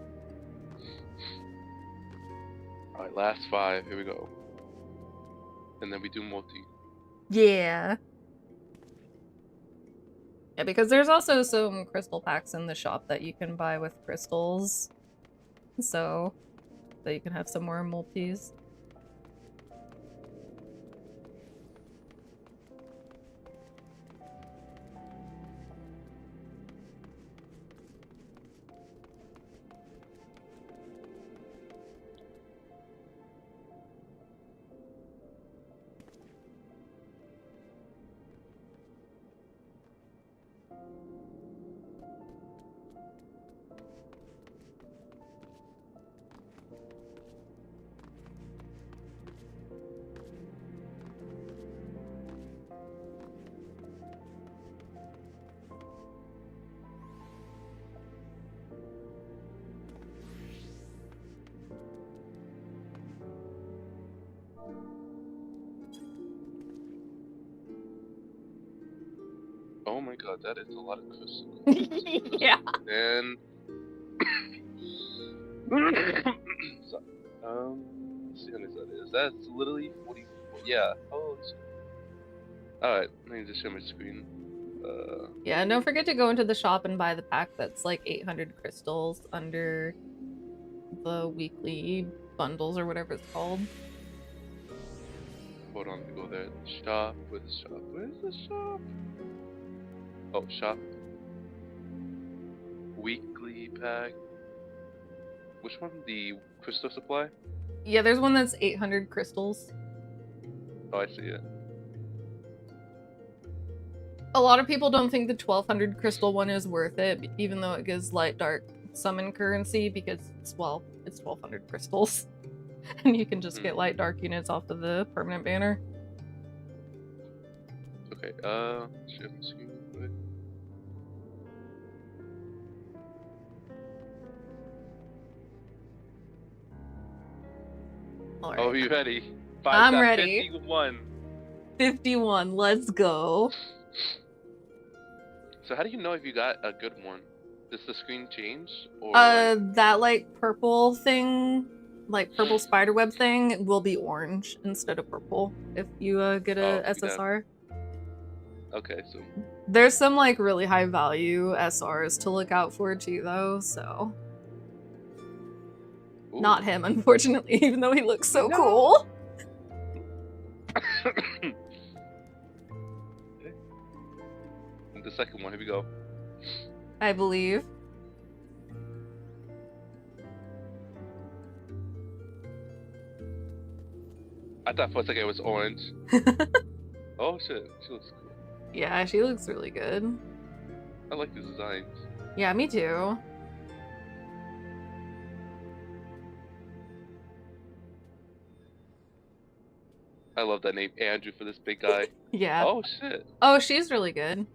Alright, last 5. Here we go. And then we do multi. Yeah. Yeah, because there's also some crystal packs in the shop that you can buy with crystals. So that you can have some more multis. Oh my god, that is a lot of crystals. Yeah. And so, let's see how many that is. That's literally 44. Yeah. Oh. Alright, let me just share my screen. Yeah, and don't forget to go into the shop and buy the pack that's like 800 crystals under the weekly bundles or whatever it's called. Hold on, go there. Shop. Where's the shop? Where's the shop? Oh, shop. Weekly pack. Which one? The crystal supply? Yeah, there's one that's 800 crystals. Oh, I see it. A lot of people don't think the 1200 crystal one is worth it, even though it gives light dark summon currency because it's 1200 crystals. And you can just get light dark units off of the permanent banner. Okay, share my screen real quick. All Oh, right. you ready? I'm ready. 51. 51, let's go. So how do you know if you got a good one? Does the screen change? Or That like purple thing, like purple spiderweb thing, will be orange instead of purple if you get a SSR. Okay, so There's some like really high value SRs to look out for too, though. So ooh. not him, unfortunately, even though he looks so No. cool. the second one. Here we go. I believe. I thought for a second it was orange. Oh shit, she looks cool. Yeah, she looks really good. I like these designs. Yeah, me too. I love that name, Andrew, for this big guy. Yeah. Oh shit. Oh, she's really good.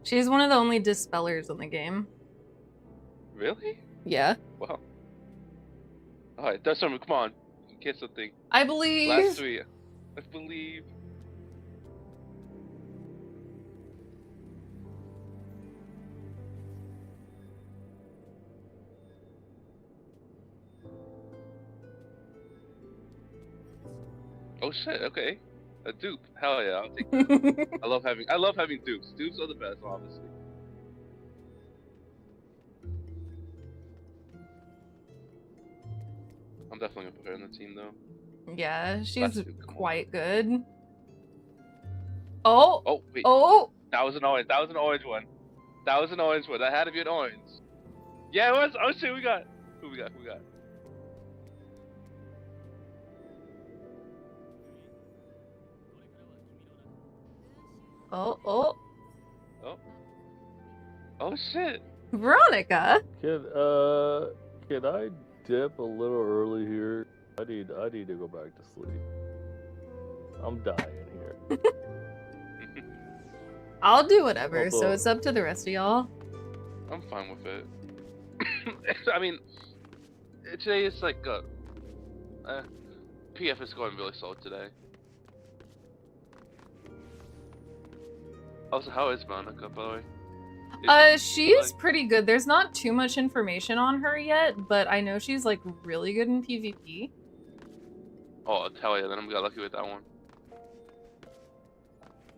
She's one of the only dispellers in the game. Really? Yeah. Wow. Alright, that's something. Come on. Get something. I believe. Last three. Let's believe. Oh shit, okay. A dupe. Hell yeah, I'll take that. I love having dupes. Dupes are the best, obviously. I'm definitely gonna put her in the team though. Yeah, she's Two, quite good. Oh! Oh, wait. Oh! That was an orange. That was an orange one. That was an orange one. That had to be an orange. Yeah, it was. Oh shit, we got. Who we got? Who we got? Oh, oh. Oh. Oh shit. Veronica! Can I dip a little early here? I need to go back to sleep. I'm dying here. I'll do whatever, Although, so it's up to the rest of y'all. I'm fine with it. I mean, today is like PF is going really slow today. Also, how is Veronica, by the way? She's pretty good. There's not too much information on her yet, but I know she's like really good in PvP. Oh, hell yeah, then I'm got lucky with that one.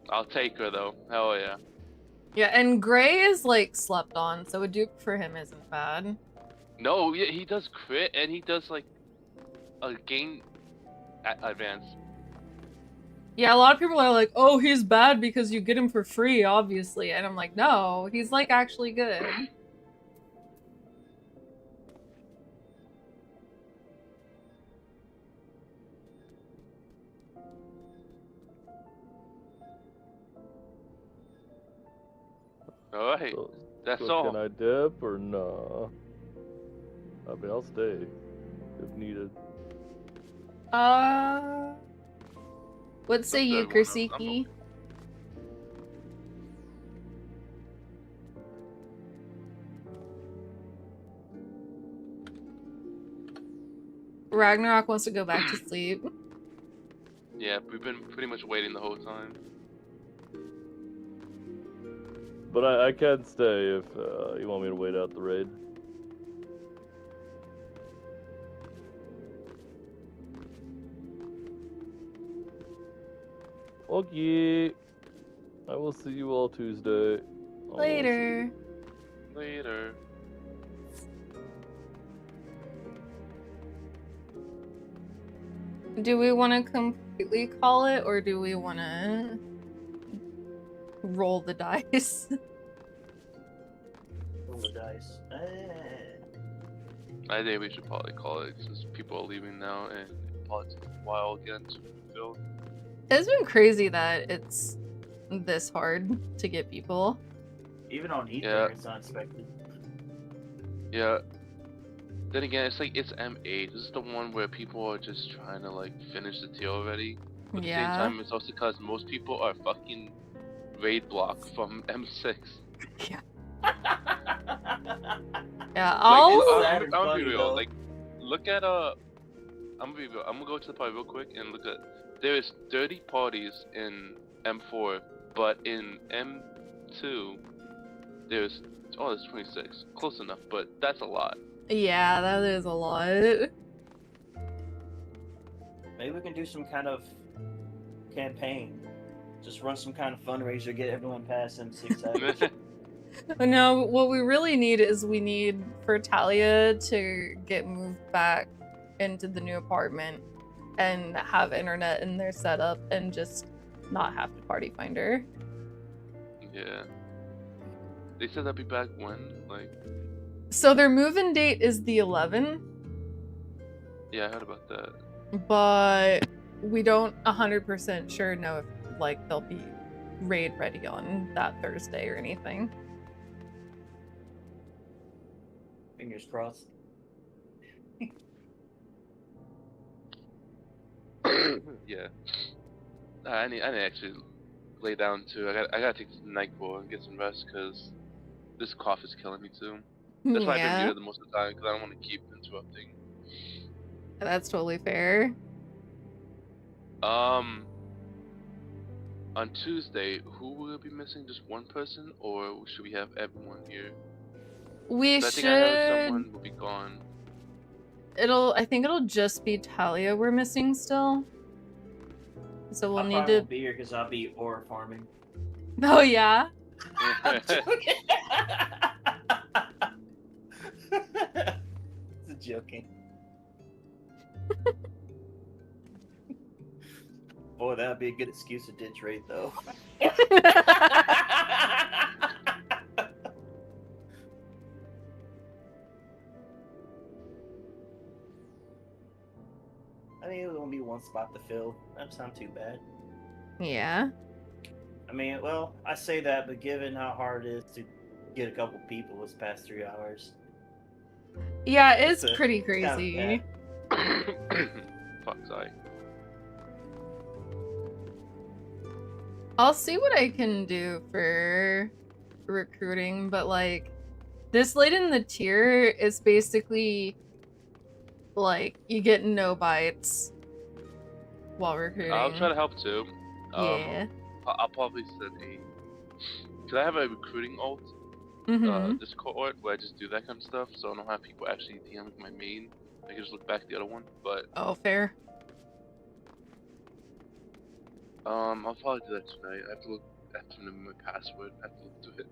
I'll take her though. Hell yeah. Yeah, and Gray is like slept on, so a dupe for him isn't bad. No, yeah, he does crit and he does like a gain advance. Yeah, a lot of people are like, oh, he's bad because you get him for free, obviously. And I'm like, no, he's like actually good. Alright, so, that's so all. Can I dip or nah? I mean, I'll stay if needed. What say you, Kursiki? Ragnarok wants to go back to sleep. Yeah, we've been pretty much waiting the whole time. But I can stay if you want me to wait out the raid. Okay. I will see you all Tuesday. Later. Later. Do we want to completely call it, or do we want to roll the dice? Roll the dice. I think we should probably call it since people are leaving now and politics a while again to fulfill. It's been crazy that it's this hard to get people. Even on Aether, Yeah. it's unexpected. Yeah. Then again, it's like it's M8. This is the one where people are just trying to like finish the tier already. But at the same time, it's also because most people are fucking raid block from M6. Yeah. Like, Yeah, I'll... Sad I'm and gonna be funny, real. though. Like, look at I'm gonna be real. I'm gonna go to the party real quick and look at. There is 30 parties in M4, but in M2, there's there's 26. Close enough, but that's a lot. Yeah, that is a lot. Maybe we can do some kind of campaign. Just run some kind of fundraiser, get everyone past M6 average. No, what we really need is we need for Talia to get moved back into the new apartment and have internet in their setup and just not have to party find her. Yeah. They said they'll be back when? Like... So their move-in date is the 11th. Yeah, I heard about that. But we don't 100% sure know if like they'll be raid ready on that Thursday or anything. Fingers crossed. Yeah. I need to actually lay down too. I gotta take this NyQuil and get some rest because this cough is killing me too. That's why I've been muted the most of the time because I don't want to keep interrupting. That's totally fair. On Tuesday, who will be missing? Just one person, or should we have everyone here? We I should. think I heard someone will be gone. I think it'll just be Talia we're missing still. So we'll need to. Won't be here because I'll be ore farming. Oh yeah. I'm joking. It's joking. Boy, that'd be a good excuse to ditch raid, though. I mean, it will only be one spot to fill. That doesn't sound too bad. Yeah. I mean, well, I say that, but given how hard it is to get a couple people this past 3 hours. Yeah, it's pretty crazy. Fuck, sorry. I'll see what I can do for recruiting, but like this late in the tier is basically like you get no bites while recruiting. I'll try to help too. Yeah. I'll probably send Cause I have a recruiting alt Discord where I just do that kind of stuff, so I don't have people actually DM with my main. I can just look back at the other one, but oh, fair. I'll probably do that tonight. I have to look at my password. I have to look to it.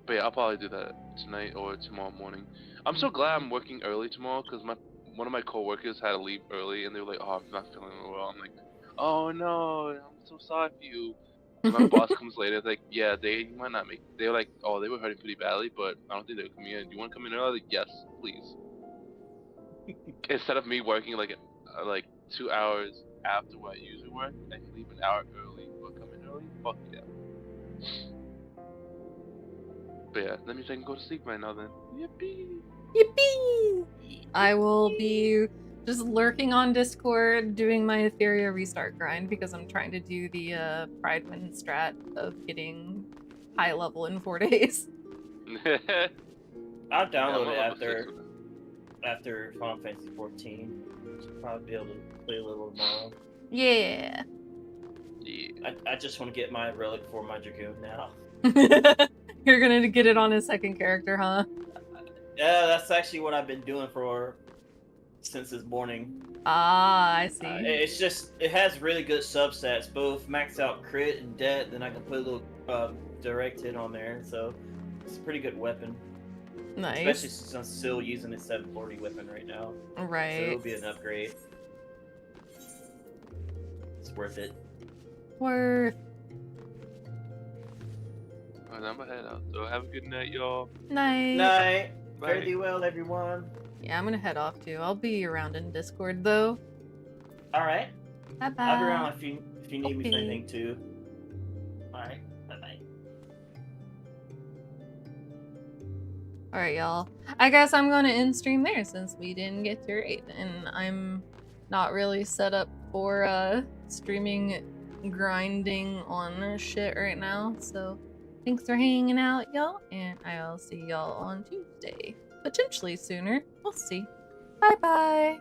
But yeah, I'll probably do that tonight or tomorrow morning. I'm so glad I'm working early tomorrow because one of my coworkers had to leave early and they were like, "Oh, I'm not feeling well." I'm like, "Oh no, I'm so sorry for you." And my boss comes later, like, "Yeah, they might not make." They were like, "Oh, they were hurting pretty badly, but I don't think they're coming in. Do you want to come in early?" Like, "Yes, please." Instead of me working like 2 hours after what I usually work, I can leave an hour early or come in early. Fuck yeah. But yeah, that means I can go to sleep right now then. Yippee! Yippee! I will be just lurking on Discord doing my Etheria restart grind because I'm trying to do the Pride Win strat of getting high level in 4 days. I'll download it after Final Fantasy 14. Should probably be able to play a little tomorrow. Yeah. Yeah. I just want to get my relic for my Dragoon now. You're gonna get it on a second character, huh? Yeah, that's actually what I've been doing since this morning. Ah, I see. It's just, it has really good substats, both max out crit and det, then I can put a little direct hit on there, so it's a pretty good weapon. Nice. Especially since I'm still using the 740 weapon right now. Right. So it'll be an upgrade. It's worth it. Worth. Alright, I'm gonna head out. So have a good night, y'all. Night. Night. Bye. Fare thee well, everyone. Yeah, I'm gonna head off too. I'll be around in Discord though. Alright. Bye bye. I'll be around if you need me for Okay. anything too. Alright. Bye bye. Alright, y'all. I guess I'm gonna end stream there since we didn't get to rate, and I'm not really set up for streaming grinding on shit right now, so thanks for hanging out, y'all, and I'll see y'all on Tuesday. Potentially sooner. We'll see. Bye bye.